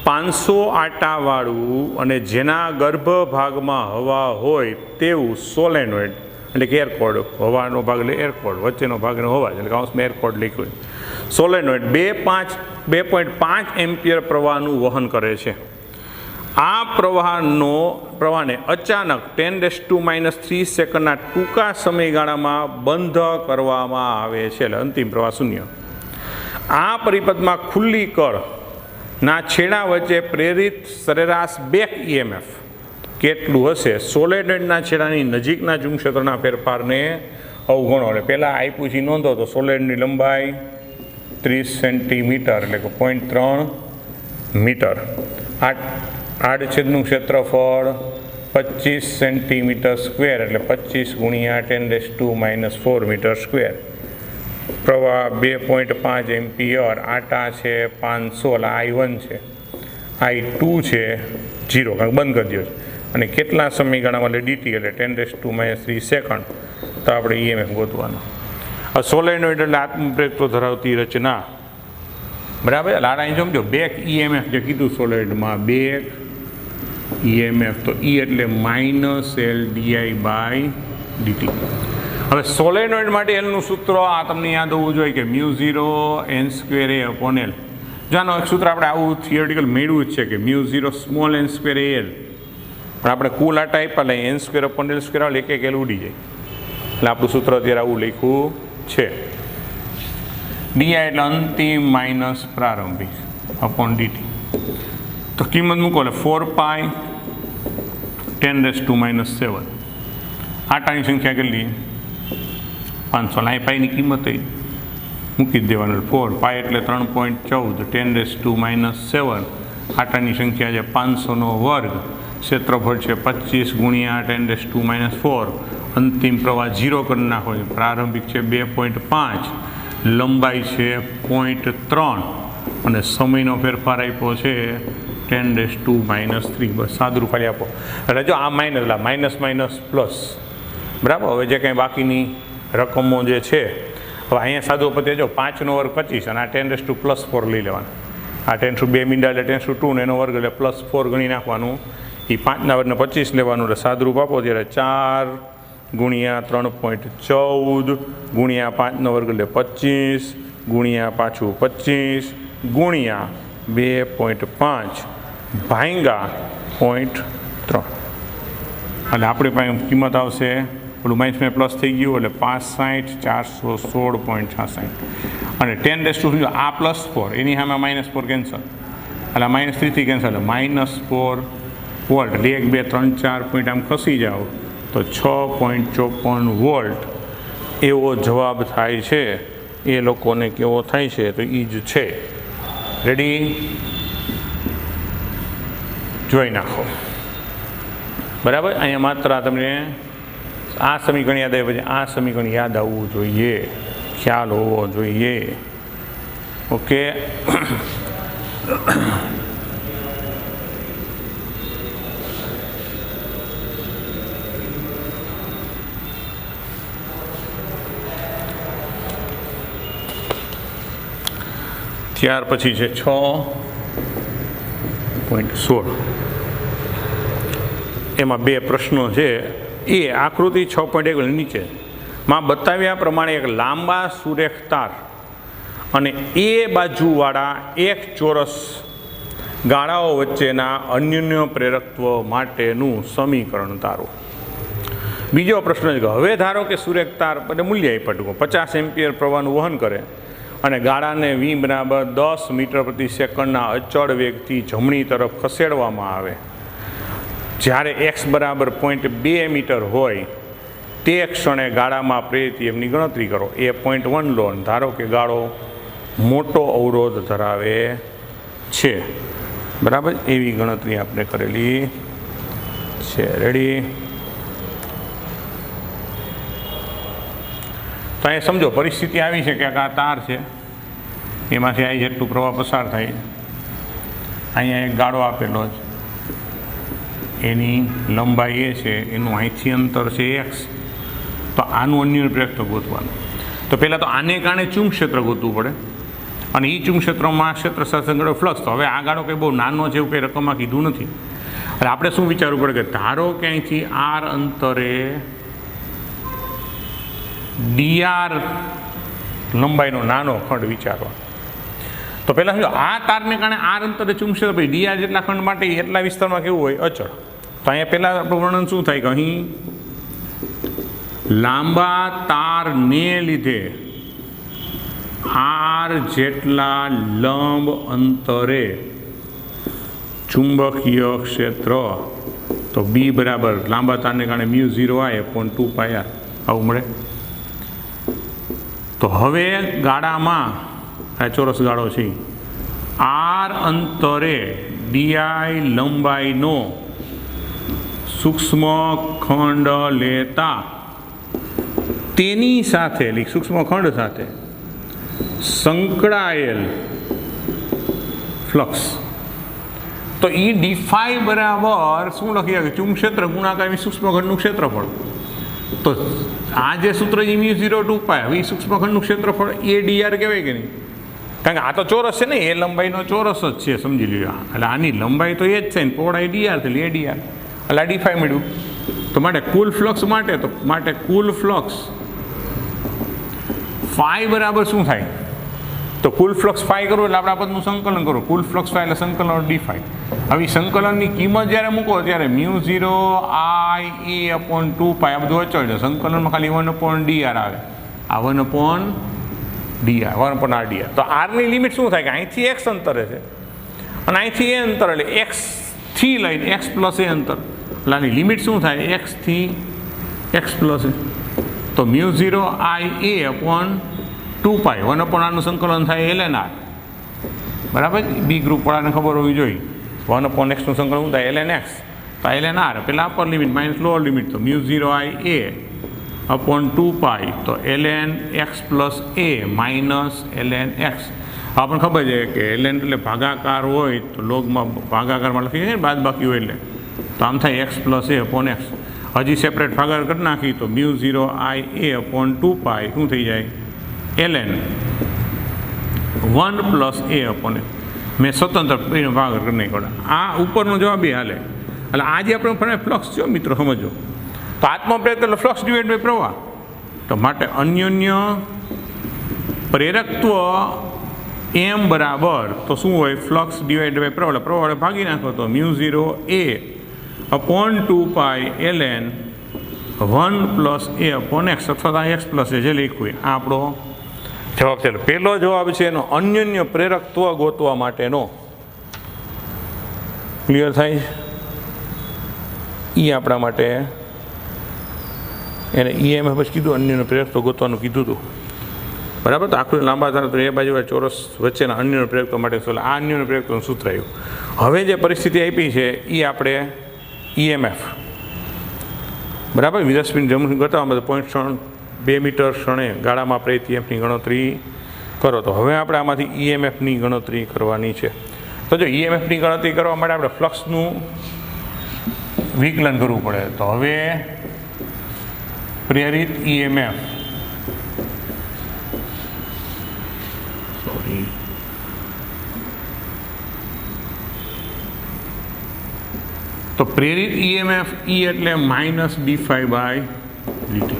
Speaker 1: 500 આટાવાળું અને જેના ગર્ભભાગમાં હવા હોય તેવું સોલેનોઇડ એટલે કે એરકોડ, હવાનો ભાગ એટલે એરકોડ, વચ્ચેનો ભાગનો હવા એટલે કાઉન્સમાં એરકોડ લખ્યું. સોલેનોઇડ 2.5 એમ્પિયર પ્રવાહનું વહન કરે છે. આ પ્રવાહને અચાનક 10⁻³ સેકન્ડના ટૂંકા સમયગાળામાં બંધ કરવામાં આવે છે એટલે અંતિમ પ્રવાહ શૂન્ય. આ પરિપથમાં ખુલ્લી કળના છેડા વચ્ચે પ્રેરિત સરેરાશ બેક EMF કેટલું હશે? સોલેનોઇડના છેડાની નજીકના ચુંબક્ષેત્રના ફેરફારને અવગણો. એટલે પહેલાં આપ્યું છે નોંધો તો સોલેનોઇડની લંબાઈ 30 સેન્ટીમીટર એટલે કે 0.3 મીટર. આડછેદનું ક્ષેત્રફળ 25 સેન્ટીમીટર સ્ક્વેર એટલે 25 ગુણ્યા 10⁻⁴ મીટર સ્ક્વેર. પ્રવાહ 2.5 એમ્પિયર. આટા છે 500 એટલે I1 છે, I2 છે 0 કારણ બંધ કરી દો છે. અને કેટલા સમયગાળામાં એટલે DT એટલે 10⁻³ સેકન્ડ. તો આપણે EMF ગોતવાનો. હવે સોલેનોઇડ એટલે આત્મપ્રેરકત્વ ધરાવતી રચના. બરાબર, લાડા અહીં સમજો બેક EMF જે કીધું સોલેનોઇડમાં બેક EMF તો E એટલે -L/dI/dt. હવે સોલેનોઇડ માટે એલનું સૂત્ર આ તમને યાદ હોવું જોઈએ કે μ0n²A/L. જાનો એક સૂત્ર આપણે આવું થિયરિટિકલ મેળવ્યું જ છે કે μ0n²AL. પણ આપણે કુલ આટા આપ્યા એટલે n²/L² એક L ઉડી જાય. એટલે આપણું સૂત્ર અત્યારે આવું લખ્યું છે. DI એટલે અંતિમ માઇનસ પ્રારંભિક /dt. તો કિંમત મૂકો એટલે 4π10⁻⁷. આટાની સંખ્યા કેટલી? 500. અહીં પાઈની કિંમત મૂકી જ દેવાનું. 4 પાઈ એટલે 3.14 10⁻⁷. આટાની સંખ્યા છે 500નો વર્ગ. ક્ષેત્રફળ છે 25 ગુણ્યા 10⁻⁴. અંતિમ પ્રવાહ 0 કરી નાખો છે. પ્રારંભિક છે 2.5. લંબાઈ છે 0.3 અને સમયનો ફેરફાર આપ્યો છે 10⁻⁻3. બસ સાદું ખાલી આપો. એટલે જો આ માઇનસ એટલે માઇનસ માઇનસ પ્લસ. બરાબર, હવે જે કંઈ બાકીની રકમો જે છે હવે અહીંયા સાદું પતે જો 5નો વર્ગ 25 અને આ 10⁻+4 લઈ લેવાનું. આ 10⁻2 મીંડા એટલે 10⁻2 એનો વર્ગ એટલે +4 ગણી નાખવાનું. એ 5ના વર્ગને 25 લેવાનું એટલે સાદુરૂપ આપો ત્યારે 4 ગુણ્યા 3.14 ગુણ્યા 5નો વર્ગ એટલે 25 ગુણ્યા પાછું 25 ગુણ્યા 2.5 ભાંગા 0.3. 3 એટલે આપણી પાસે કિંમત આવશે પેલું માઇનસ મેં પ્લસ થઈ ગયું એટલે 65 416.66 અને 10⁻⁴ આ +4 એની સામે -4 કેન્સલ એટલે -3 કેન્સલ એટલે -4 વોલ્ટ એટલે 1 2 3 4 પોઈન્ટ આમ ખસી જાઓ તો 6.54 વોલ્ટ એવો જવાબ થાય છે. એ લોકોને કેવો થાય છે તો એ જ છે. રેડી? જોઈ નાખો. બરાબર. અહીંયા માત્ર તમને આ સમીકરણ યાદ આવે પછી આ સમીકરણ યાદ આવવું જોઈએ, ખ્યાલ હોવો જોઈએ. ઓકે. ત્યાર પછી છે 6.16. એમાં 2 પ્રશ્નો છે. એ આકૃતિ 6.1 નીચે માં બતાવ્યા પ્રમાણે એક લાંબા સુરેખ તાર અને એ બાજુવાળા એક ચોરસ ગાળાઓ વચ્ચેના અન્યોન્ય પ્રેરકત્વ માટેનું સમીકરણ તારો. બીજો પ્રશ્ન છે કે હવે ધારો કે સુરેખ તાર મૂલ્ય આપ્યું 50 એમ્પિયર પ્રવાહનું વહન કરે અને ગાળાને v બરાબર 10 મીટર પ્રતિ સેકન્ડના અચળ વેગથી જમણી તરફ ખસેડવામાં આવે. જ્યારે x બરાબર 0.2 મીટર હોય તે ક્ષણે ગાળામાં પ્રેરિત એમની ગણતરી કરો. એ 0.1 લો. ધારો કે ગાળો મોટો અવરોધ ધરાવે છે. બરાબર. એવી ગણતરી આપણે કરેલી છે. રેડી? તો અહીંયા સમજો પરિસ્થિતિ આવી છે કે આ તાર છે, એમાંથી આ જેટલું પ્રવાહ પસાર થાય. અહીંયા એક ગાળો આપેલો છે, એની લંબાઈ એ છે, એનું અહીંથી અંતર છે x. તો આનું અન્ય પ્રેરકત્વ ગોતવાનું. તો પહેલાં તો આને કારણે ચુંબક્ષેત્ર ગોતવું પડે અને એ ચુંબક્ષેત્રમાં ક્ષેત્ર સાથે સંકળાયેલો ફ્લક્સ. તો હવે આ ગાળો કંઈ બહુ નાનો છે એવું કંઈ રકમમાં કીધું નથી. એટલે આપણે શું વિચારવું પડે કે ધારો કે અહીંથી r અંતરે dr લંબાઈનો નાનો ખંડ વિચારવા. તો પહેલાં સમજો આ તારને કારણે r અંતરે ચુંબક્ષેત્ર પછી dr જેટલા ખંડ માટે એટલા વિસ્તારમાં કેવું હોય? અચળ. તો અહીંયા પહેલાં આપણું વર્ણન શું થાય કે અહીં લાંબા તારને લીધે r જેટલા લંબ અંતરે ચુંબકીય ક્ષેત્ર, તો b બરાબર લાંબા તારને કારણે μ0I/2πr આવું મળે. તો હવે ગાળામાં આ ચોરસ ગાળો છે, r અંતરે di લંબાઈનો સૂક્ષ્મ ખંડ લેતા તેની સાથે સૂક્ષ્મ ખંડ સાથે સંકળાયેલ ફ્લક્સ. તો એ ડી5 બરાબર શું લખી શકે? ચુંબક્ષેત્ર ગુણાકાર સૂક્ષ્મ ખંડનું ક્ષેત્રફળ. તો આ જે સૂત્ર છે μ0/2π, હવે સૂક્ષ્મ ખંડનું ક્ષેત્રફળ એ dr કહેવાય કે નહીં? કારણ કે આ તો ચોરસ છે ને, એ લંબાઈનો ચોરસ જ છે, સમજી લ્યો. એટલે આની લંબાઈ તો એ જ છે ને, પહોળાઈ dr થયેલી એ dr, એટલે આ ડી5 મળ્યું. તો માટે કુલ ફ્લક્સ માટે કુલ ફ્લક્સ ફાઈ બરાબર શું થાય? તો કુલ ફ્લક્સ ફાઈ કરવું એટલે આપણે આ પદનું સંકલન કરો. કુલ ફ્લક્સ ફાઈ એટલે સંકલન d5. હવે સંકલનની કિંમત જ્યારે મૂકો ત્યારે μ0I/2π આ બધું અચળ છે. સંકલનમાં ખાલી 1/dr આવે. આ 1/dr. તો આરની લિમિટ શું થાય કે અહીંથી x અંતરે છે અને અહીંથી એ અંતર, એટલે x થી લઈને x + a અંતર. એટલે આની લિમિટ શું થાય? x થી x + a. તો μ0I/2π 1/r નું સંકલન થાય ln r. બરાબર. બી ગ્રુપ વાળાને ખબર હોવી જોઈએ. 1/x નું સંકલન શું થાય? ln x. તો ln r પેલા upper limit minus lower limit, તો μ0I/2π તો ln x + a minus ln x. આપણને ખબર છે કે ln એટલે ભાગાકાર હોય તો લોગમાં ભાગાકારમાં લખી છે, બાદ બાકી હોય એટલે તો આમ થાય x + a/x. હજી સેપરેટ ભાગાકાર કરી નાખી તો μ0I/2π શું થઈ જાય? ln 1 + a/x. મેં સ્વતંત્ર ભાગાકાર કરી નાખ્યો. આ ઉપરનો જવાબ એ હાલે. એટલે આજે આપણે ફ્લક્સ જો મિત્રો સમજો, તો આત્મપ્રેરક એટલે ફ્લક્સ ડિવાઇડ બાય પ્રવાહ. તો માટે અન્યોન્ય પ્રેરકત્વ m બરાબર તો શું હોય? ફ્લક્સ ડિવાઇડ બાય પ્રવાહ. પ્રવાહ ભાગી નાખો તો μ0a/2π upon 2 pi ln 1 plus a upon x અથવા x પ્લસ a જે લખ્યું હોય આ આપણો જવાબ છે. પહેલો જવાબ છે એનો અન્યોન્ય પ્રેરકત્વ ગોતવા માટેનો. ક્લિયર થાય? એ આપણા માટે એને EMF જ કીધું, અન્યનો પ્રેરકત્વ ગોતવાનું કીધું હતું. બરાબર? તો આખું લાંબા થાય તો એ બાજુ ચોરસ વચ્ચેના અન્યનો પ્રયોગ માટે આ અન્યનો પ્રયોગનું સૂત્ર આવ્યું. હવે જે પરિસ્થિતિ આપી છે એ આપણે EMF બરાબર 10 સ્પિન જમણી ગોતવામાં 0.2 મીટર ક્ષણે ગાળામાં પ્રેરિત EMFની ગણતરી કરો. તો હવે આપણે આમાંથી EMFની ગણતરી કરવાની છે. તો જો EMFની ગણતરી કરવા માટે આપણે ફ્લક્સનું વિકલન કરવું પડે. તો હવે પ્રેરિત EMF તો પ્રેરિત EMF E એટલે -dϕ/dt.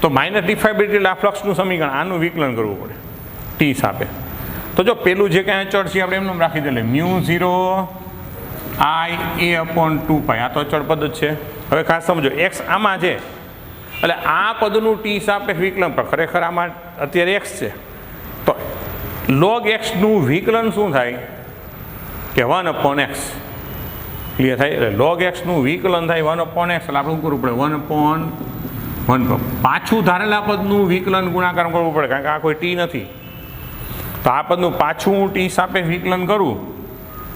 Speaker 1: તો -dϕ/dt એટલે આ ફ્લક્સનું સમીકરણ, આનું વિકલન કરવું પડે ટી સાપે. તો જો પેલું જે કાંઈ અચળ છે આપણે એમનું રાખી દે, μ0 I a/2π. આ તો અચળ પદ જ છે. હવે ખાસ સમજો x આમાં છે એટલે આ પદનું ટી સાપેક્ષ વિકલન, પણ ખરેખર આમાં અત્યારે x છે તો log x નું વિકલન શું થાય કે 1/x. ક્લિયર થાય? એટલે log x નું વિકલન થાય 1/x. એટલે આપણે શું કરવું પડે? 1/1. પાછું ધારેલા પદનું વિકલન ગુણાકાર કરવું પડે, કારણ કે આ કોઈ ટી નથી. તો આ પદનું પાછું ટી સાપેક્ષ વિકલન કરું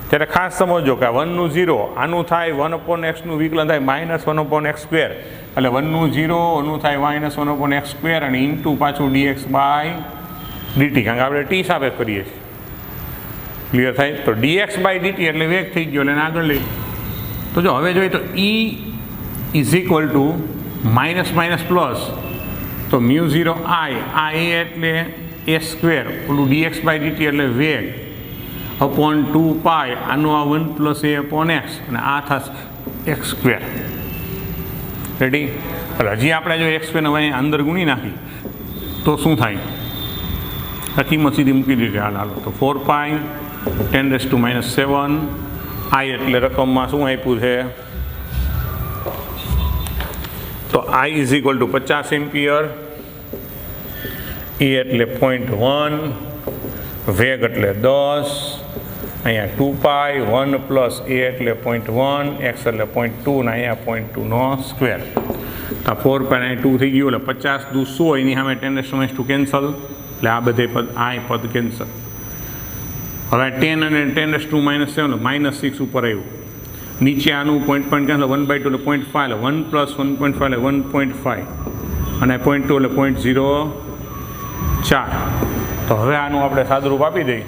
Speaker 1: ત્યારે ખાસ સમજો કે 1 નું 0, આનું થાય 1/x નું વિકલન થાય -1/x². એટલે 1 નું 0, આનું થાય -1/x², અને ઇન્ટુ પાછું dx/dt, કારણ કે આપણે ટી સાપેક્ષ કરીએ છીએ. ક્લિયર થાય? તો dx/dt એટલે વેગ થઈ ગયો એટલે આગળ લઈ. તો જો હવે જોઈએ તો E is equal two minus plus, તો μ0 I આ a એટલે a², ઓલું dx/dt એટલે વેગ અપોન 2π, આનું આ 1 + a/x, અને આ થશે x². રેડી? એટલે હજી આપણે જો x² હવે અંદર ગુણી નાખી તો શું થાય? આ કિંમત સીધી મૂકી દીધી. હાલો તો 4π 10⁻⁷ I એટલે રકમમાં શું આપ્યું છે? તો I is equal two 50 ampere, E એટલે 0.1, વેગ એટલે 10, અહીંયા 2π, 1 + a એટલે 0.1, x એટલે 0.2, ને અહીંયા 0.2 નો સ્ક્વેર. તો 4π ને 2 થઈ ગયું એટલે 50 દુ 100, એની સામે 10⁻² કેન્સલ, એટલે આ બધે પદ આ પદ કેન્સલ. હવે 10 અને 10⁻⁷ -6 ઉપર આવ્યું. નીચે આનું પોઈન્ટ કેન્સલ, 1/2 એટલે 0.5, એટલે 1 + 1.5 એટલે 1.5, અને 0.2 એટલે 0.04. તો હવે આનું આપણે સાદુરૂપ આપી દઈએ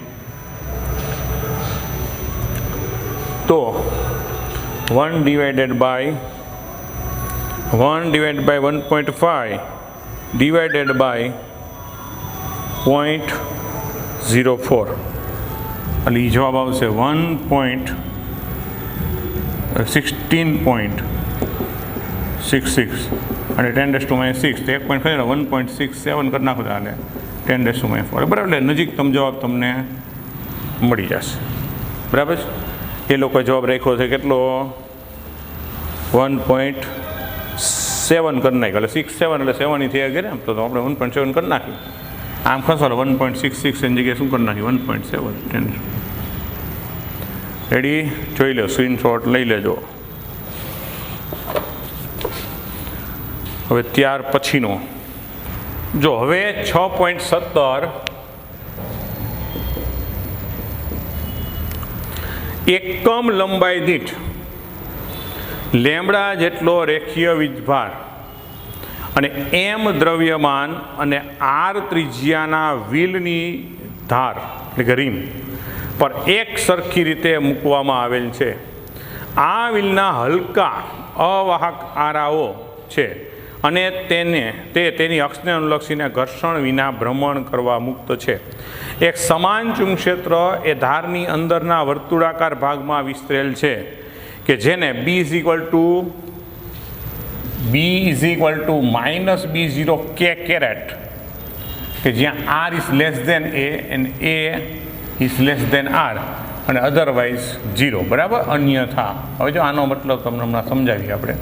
Speaker 1: તો 1 ડિવાઇડેડ બાય 1/1.5 ડિવાઇડેડ બાય 0.04, એટલે એ જવાબ આવશે 16.66, અને 10⁻⁶ તો 1.5 1.67 કરી નાખો ચાલે 10⁻⁴. બરાબર? એટલે નજીકતમ જવાબ તમને મળી જશે. બરાબર છે? એ લોકોએ જવાબ રાખ્યો છે કેટલો? 1.7 કરી નાખ્યો, એટલે 6.7 એટલે 7 ની થઈ ગયા ને, તો આપણે 1.7 કરી નાખ્યું. આમ ખસો 1.66 એની જગ્યાએ શું કરી નાખ્યું? 1.7. રેડી? જોઈ લો, સ્ક્રીનશોટ લઈ લેજો. હવે ત્યાર પછીનો જો, હવે 6.17 એકમ લંબાઈ દીઠ લેમ્બડા જેટલો રેખીય વીજભાર અને m દ્રવ્યમાન અને r ત્રિજ્યાના વ્હીલની ધાર એટલે કે રીમ પર એક સરખી રીતે મૂકવામાં આવેલ છે. આ વ્હીલના હલકા અવાહક આરાઓ છે અને તેની અક્ષને અનુલક્ષીને ઘર્ષણ વિના ભ્રમણ કરવા મુક્ત છે. એક સમાન ચુંબક્ષેત્ર એ ધારની અંદરના વર્તુળાકાર ભાગમાં વિસ્તરેલ છે કે જેને B is equal to -B0 K caret, કે જ્યાં R is less than A and A is less than R, અને અધરવાઇઝ 0, બરાબર, અન્યથા. હવે જો આનો મતલબ તમને હમણાં સમજાવીએ આપણે.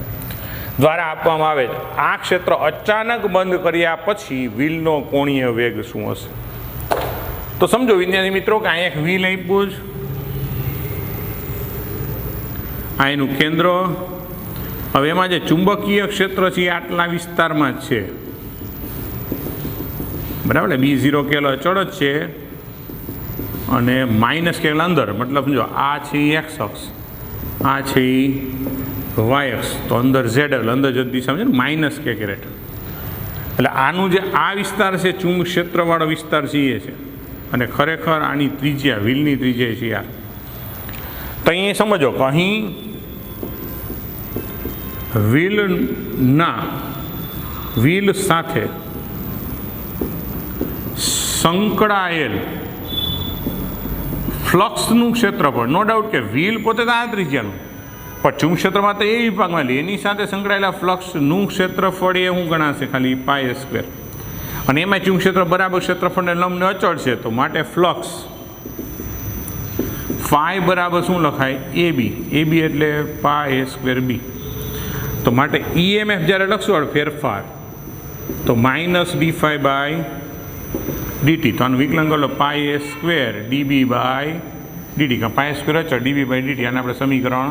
Speaker 1: દ્વારા આપવામાં આવે છે આ ક્ષેત્ર અચાનક બંધ કર્યા પછી વ્હીલનો કોણીય વેગ શું હશે? તો સમજો વિદ્યાર્થી મિત્રો કે અહીંયા એક વ્હીલ આપ્યું છે, આ એનું કેન્દ્ર. હવે એમાં જે ચુંબકીય ક્ષેત્ર છે એ આટલા વિસ્તારમાં જ છે, બરાબર ને. B0 કેલો અચળ જ છે અને માઇનસ કેલ અંદર, મતલબ સમજો આ છે એ એક્સ અક્ષ, આ છે એ વાય અક્ષ, તો અંદર ઝેડ અંદર જ દિશા છે ને માઇનસ કે કેરેટ. એટલે આનું જે આ વિસ્તાર છે ચુંબક ક્ષેત્રવાળો વિસ્તાર છે એ છે, અને ખરેખર આની ત્રિજ્યા, વ્હીલની ત્રિજ્યા છે યાર. તો અહીંયા સમજો કે અહીં વ્હીલ સાથે સંકળાયેલ ફ્લક્સનું ક્ષેત્રફળ, નો ડાઉટ કે વ્હીલ પોતે તો આ ત્રિજ્યાનું, પણ ચુંબક ક્ષેત્રમાં તો એ વિભાગમાં લે, એની સાથે સંકળાયેલા ફ્લક્સનું ક્ષેત્રફળ એ શું ગણાશે? ખાલી π². અને એમાં ચુંબક ક્ષેત્ર બરાબર ક્ષેત્રફળને લંબને અચળ છે, તો માટે ફ્લક્સ ફાઈ બરાબર શું લખાય? AB એટલે π²b. તો માટે EMF જ્યારે લખશું ફેરફાર, તો -dφ/dt. તો આનું વિકલન કરો π²dB/dt, π² અચળ dB/dt. આને આપણે સમીકરણ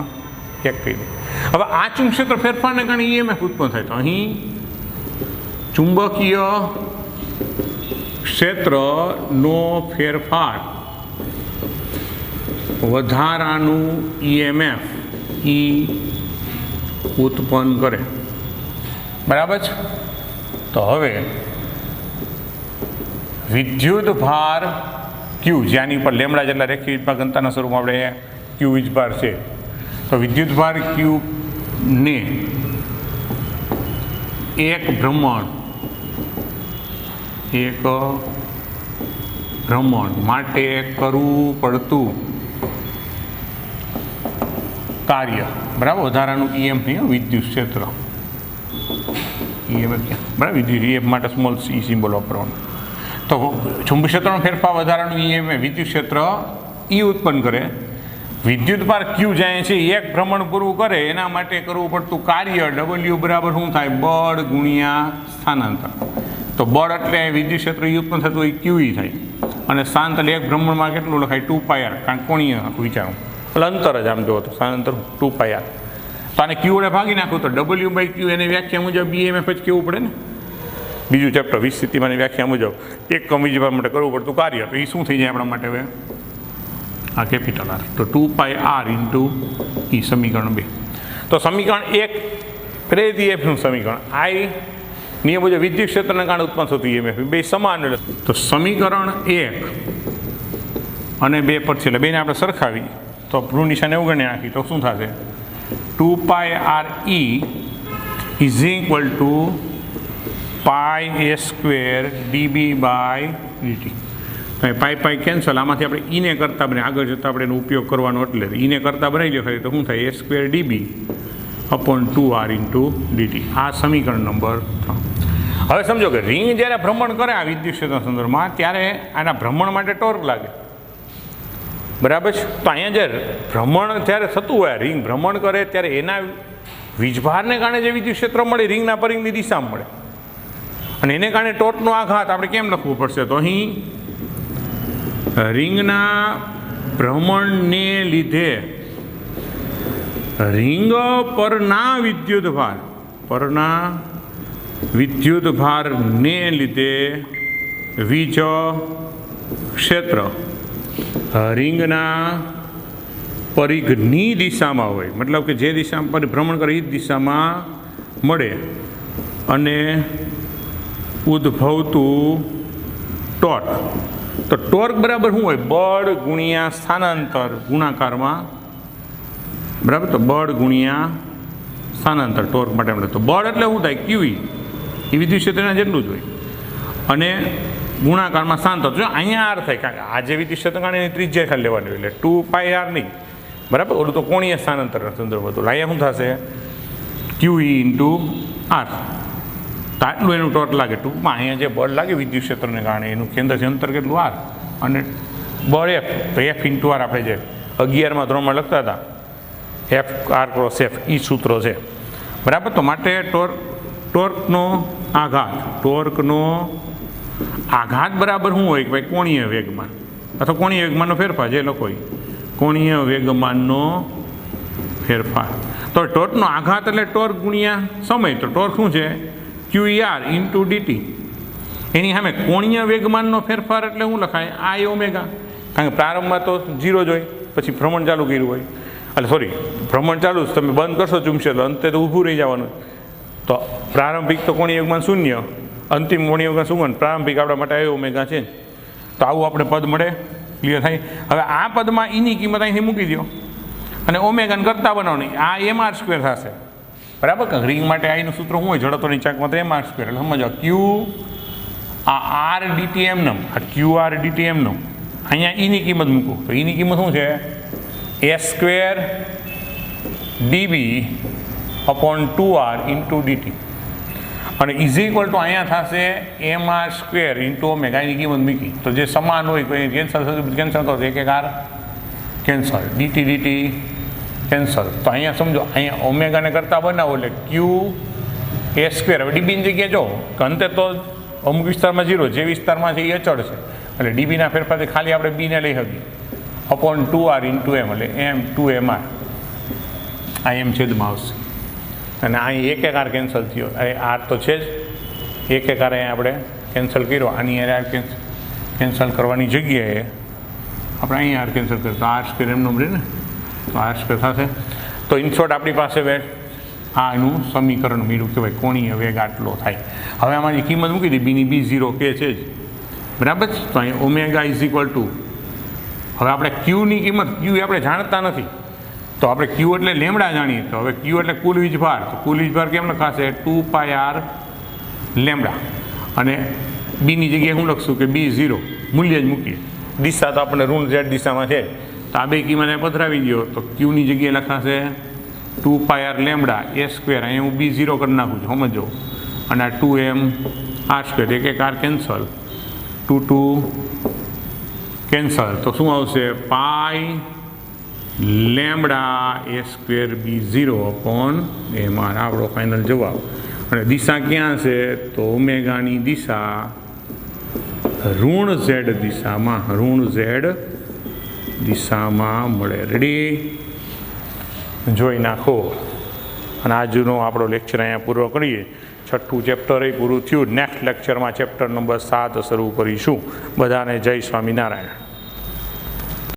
Speaker 1: 1 કહી દઈએ. હવે આ ચુંબક ક્ષેત્ર ફેરફારને કારણે EMF ઉત્પન્ન થાય. તો અહીં ચુંબકીય ક્ષેત્રનો ફેરફાર વધારાનું EMF ઉત્પન્ન કરે, બરાબર છે. તો હવે વિદ્યુત ભાર Q, જેની ઉપર લેમડા જેટલા રેખીય વીજભાર ઘનતાના સ્વરૂપમાં આપણે Q વીજભાર છે, તો વિદ્યુત ભાર Q ને એક ભ્રમણ માટે કરવું પડતું કાર્ય, બરાબર, વધારાનું EMF નહીં, વિદ્યુત ક્ષેત્ર EMF, બરાબર, વિદ્યુત EMF માટે સ્મોલ c સિમ્બોલ વાપરવાનું. તો ચુંબક ક્ષેત્રનો ફેરફાર વધારાનું EMF વિદ્યુત ક્ષેત્ર E ઉત્પન્ન કરે. વિદ્યુત ભાર Q જાય છે એક ભ્રમણ પૂરું કરે, એના માટે કરવું પડતું કાર્ય W બરાબર શું થાય? બળ ગુણ્યા સ્થાનાંતર. તો બળ એટલે વિદ્યુત ક્ષેત્ર E ઉત્પન્ન થતું હોય QE થાય, અને સ્થાનાંતર એક ભ્રમણમાં કેટલું લખાય? 2πr, કારણ કોણીય આખું વિચારું, એટલે અંતર જ આમ જુઓ તો સ્થાનાંતર 2πr. તો આને Q વડે ભાગી નાખું તો W/Q એની વ્યાખ્યા મુજબ EMF જ કેવું પડે ને. બીજું ચેપ્ટર 20 સ્થિતિમાંની વ્યાખ્યા મુજબ એક વીજભાર માટે કરવું પડતું કાર્ય, તો એ શું થઈ જાય આપણા માટે? હવે આ કેપિટલ R, તો 2πr × E, સમીકરણ 2. તો સમીકરણ 1 પ્રેરિત EMFનું સમીકરણ I નિયમ મુજબ વિદ્યુત ક્ષેત્રના કારણે ઉત્પન્ન થતું EMF બે સમાન. તો સમીકરણ 1 અને 2 પર છે, એટલે બેને આપણે સરખાવી તો ઋણ નિશાને અવગણ્યા નાખી તો શું થશે? 2πre = πa²dB/dt. પાઈ કેન્સલ, આમાંથી આપણે ઈને કરતા બને, આગળ જતાં આપણે એનો ઉપયોગ કરવાનો, એટલે ઈને કરતા બનાવી લો ખરી તો શું થાય? a²dB/2r × dt. આ સમીકરણ નંબર 3. હવે સમજો કે રિંગ જ્યારે ભ્રમણ કરે આ વિદ્યુત ક્ષેત્રના સંદર્ભમાં, ત્યારે આના ભ્રમણ માટે ટોર્ક લાગે, બરાબર છે. તો અહીંયા જે ભ્રમણ જ્યારે થતું હોય, રિંગ ભ્રમણ કરે ત્યારે એના વીજભારને કારણે જે વિદ્યુત ક્ષેત્ર મળે રિંગના પરિઘની દિશામાં મળે, અને એને કારણે ટોર્કનો આઘાત આપણે કેમ લખવું પડશે? તો અહીં રિંગના ભ્રમણને લીધે રિંગ પરના વિદ્યુત ભારને લીધે વીજ ક્ષેત્ર રિંગના પરિઘની દિશામાં હોય, મતલબ કે જે દિશામાં ભ્રમણ કરે એ જ દિશામાં મળે, અને ઉદ્ભવતું ટોર્ક. તો ટોર્ક બરાબર શું હોય? બળ ગુણ્યા સ્થાનાંતર ગુણાકારમાં, બરાબર. તો બળ ગુણ્યા સ્થાનાંતર ટોર્ક માટે મળે. તો બળ એટલે શું થાય? QE, એ વિદ્યુત ક્ષેત્રના જેટલું જ હોય, અને ગુણાકારમાં સ્થાનાંતર. જો અહીંયા R થાય, કારણ કે આ જે વિદ્યુત ક્ષેત્ર કારણે એની ત્રિજ્યા ખાલી લેવાની હોય, એટલે 2πr નહીં, બરાબર. ઓલું તો કોણીય સ્થાનાંતરના સંદર્ભ હતું. અહીંયા શું થશે? QE × R. તો આટલું એનું ટોર્ક લાગે. ટૂંકમાં અહીંયા જે બળ લાગે વિદ્યુત ક્ષેત્રને કારણે એનું કેન્દ્રથી અંતર કેટલું? R, અને બળ F, તો F × R આપણે જે 11મા ધોરણમાં લખતા હતા F R cross F A સૂત્રો છે બરાબર. તો માટે ટોર્કનો આઘાત બરાબર શું હોય કે ભાઈ કોણીય વેગમાન અથવા કોણીય વેગમાનનો ફેરફાર જે લખો કોણીય વેગમાનનો ફેરફાર. તો ટોર્કનો આઘાત એટલે ટોર્ક ગુણ્યા સમય. તો ટોર્ક શું છે QR ઇન્ટુ ડીટી. એની સામે કોણીય વેગમાનનો ફેરફાર એટલે શું લખાય I ઓમેગા. કારણ કે પ્રારંભમાં તો 0 જ હોય, પછી ભ્રમણ ચાલુ કર્યું હોય, એટલે સોરી ભ્રમણ ચાલુ તમે બંધ કરશો ચૂમશે તો અંતે તો ઊભું રહી જવાનું. તો પ્રારંભિક તો કોણીય વેગમાન 0, અંતિમ કોણીય વેગમાન શું પ્રારંભિક આપણા માટે I ઓમેગા છે. તો આવું આપણે પદ મળે. ક્લિયર થાય. હવે આ પદમાં ઈની કિંમત અહીંથી મૂકી દો અને ઓમેગાને કરતા બનાવવાની. આ mr² થશે બરાબર. કે રિંગ માટે આઈનું સૂત્ર શું હોય જડત્વની ચાકમાં તો mr². એટલે સમજો ક્યુ આ r dt એમનેમ, આ QR dt એમનેમ. અહીંયા ઈની કિંમત મૂકો તો ઈની કિંમત શું છે s² dB upon 2r into dt. અને ઇઝ ઇક્વલ ટુ અહીંયા થશે mr² ઇન્ટુ ઓમેગા. એની કિંમત મૂકી તો જે સમાન હોય તો એ કેન્સલ થશે. કેન્સલ તો એક r કેન્સલ, dt કેન્સલ. તો અહીંયા સમજો અહીંયા ઓમેગાને કરતાં બનાવો એટલે q a². હવે ડીબીની જગ્યાએ જો કે અંતે તો અમુક વિસ્તારમાં 0, જે વિસ્તારમાં છે એ અચળ છે એટલે ડીબીના ફેરફારથી ખાલી આપણે બીને લઈ શકીએ અપોન 2r ઇન્ટુ એમ એટલે m 2mr. આ એમ છેદમાં આવશે અને અહીં એક r કેન્સલ થયો. r તો છે જ, એક r અહીંયા આપણે કેન્સલ કર્યો. આની r કેન્સલ કરવાની જગ્યાએ આપણે અહીં r કેન્સલ કરીએ તો r² એમનો રહે ને, તો r² થશે. તો ઇન શોર્ટ આપણી પાસે આનું સમીકરણ મળ્યું કે ભાઈ કોણીય વેગ આટલો થાય. હવે આમાંની કિંમત મૂકી દઈએ બીની B0 કે છે જ બરાબર. તો અહીં ઓમેગા ઇઝ ઇક્વલ ટુ હવે આપણે ક્યુની કિંમત ક્યુ આપણે જાણતા નથી તો આપણે ક્યુ એટલે લેમડા જાણીએ. તો હવે ક્યુ એટલે કુલ વીજભાર. તો કુલ વીજભાર કેમ લખાશે 2πr લેમડા. અને બીની જગ્યાએ શું લખશું કે B0 મૂલ્ય જ મૂકીએ. દિશા તો આપણે ઋણ z દિશામાં છે તો આ બે કિંમત પધરાવી દો તો ક્યુની જગ્યાએ લખાશે 2πr લેમડા a². અહીંયા હું B0 કરી નાખું છું સમજો. અને આ 2m r². એક r કેન્સલ, 2 કેન્સલ. તો શું આવશે pi lambda a² B0 upon mr. આપણો ફાઇનલ જવાબ. અને દિશા ક્યાં છે તો ઓમેગાની દિશા ઋણ z દિશામાં મળે. રેડી જોઈ નાખો. અને આજનો આપણો લેક્ચર અહીંયા પૂરો કરીએ. 6થું ચેપ્ટર એ પૂરું થયું. નેક્સ્ટ લેક્ચરમાં ચેપ્ટર નંબર 7 શરૂ કરીશું. બધાને જય સ્વામિનારાયણ.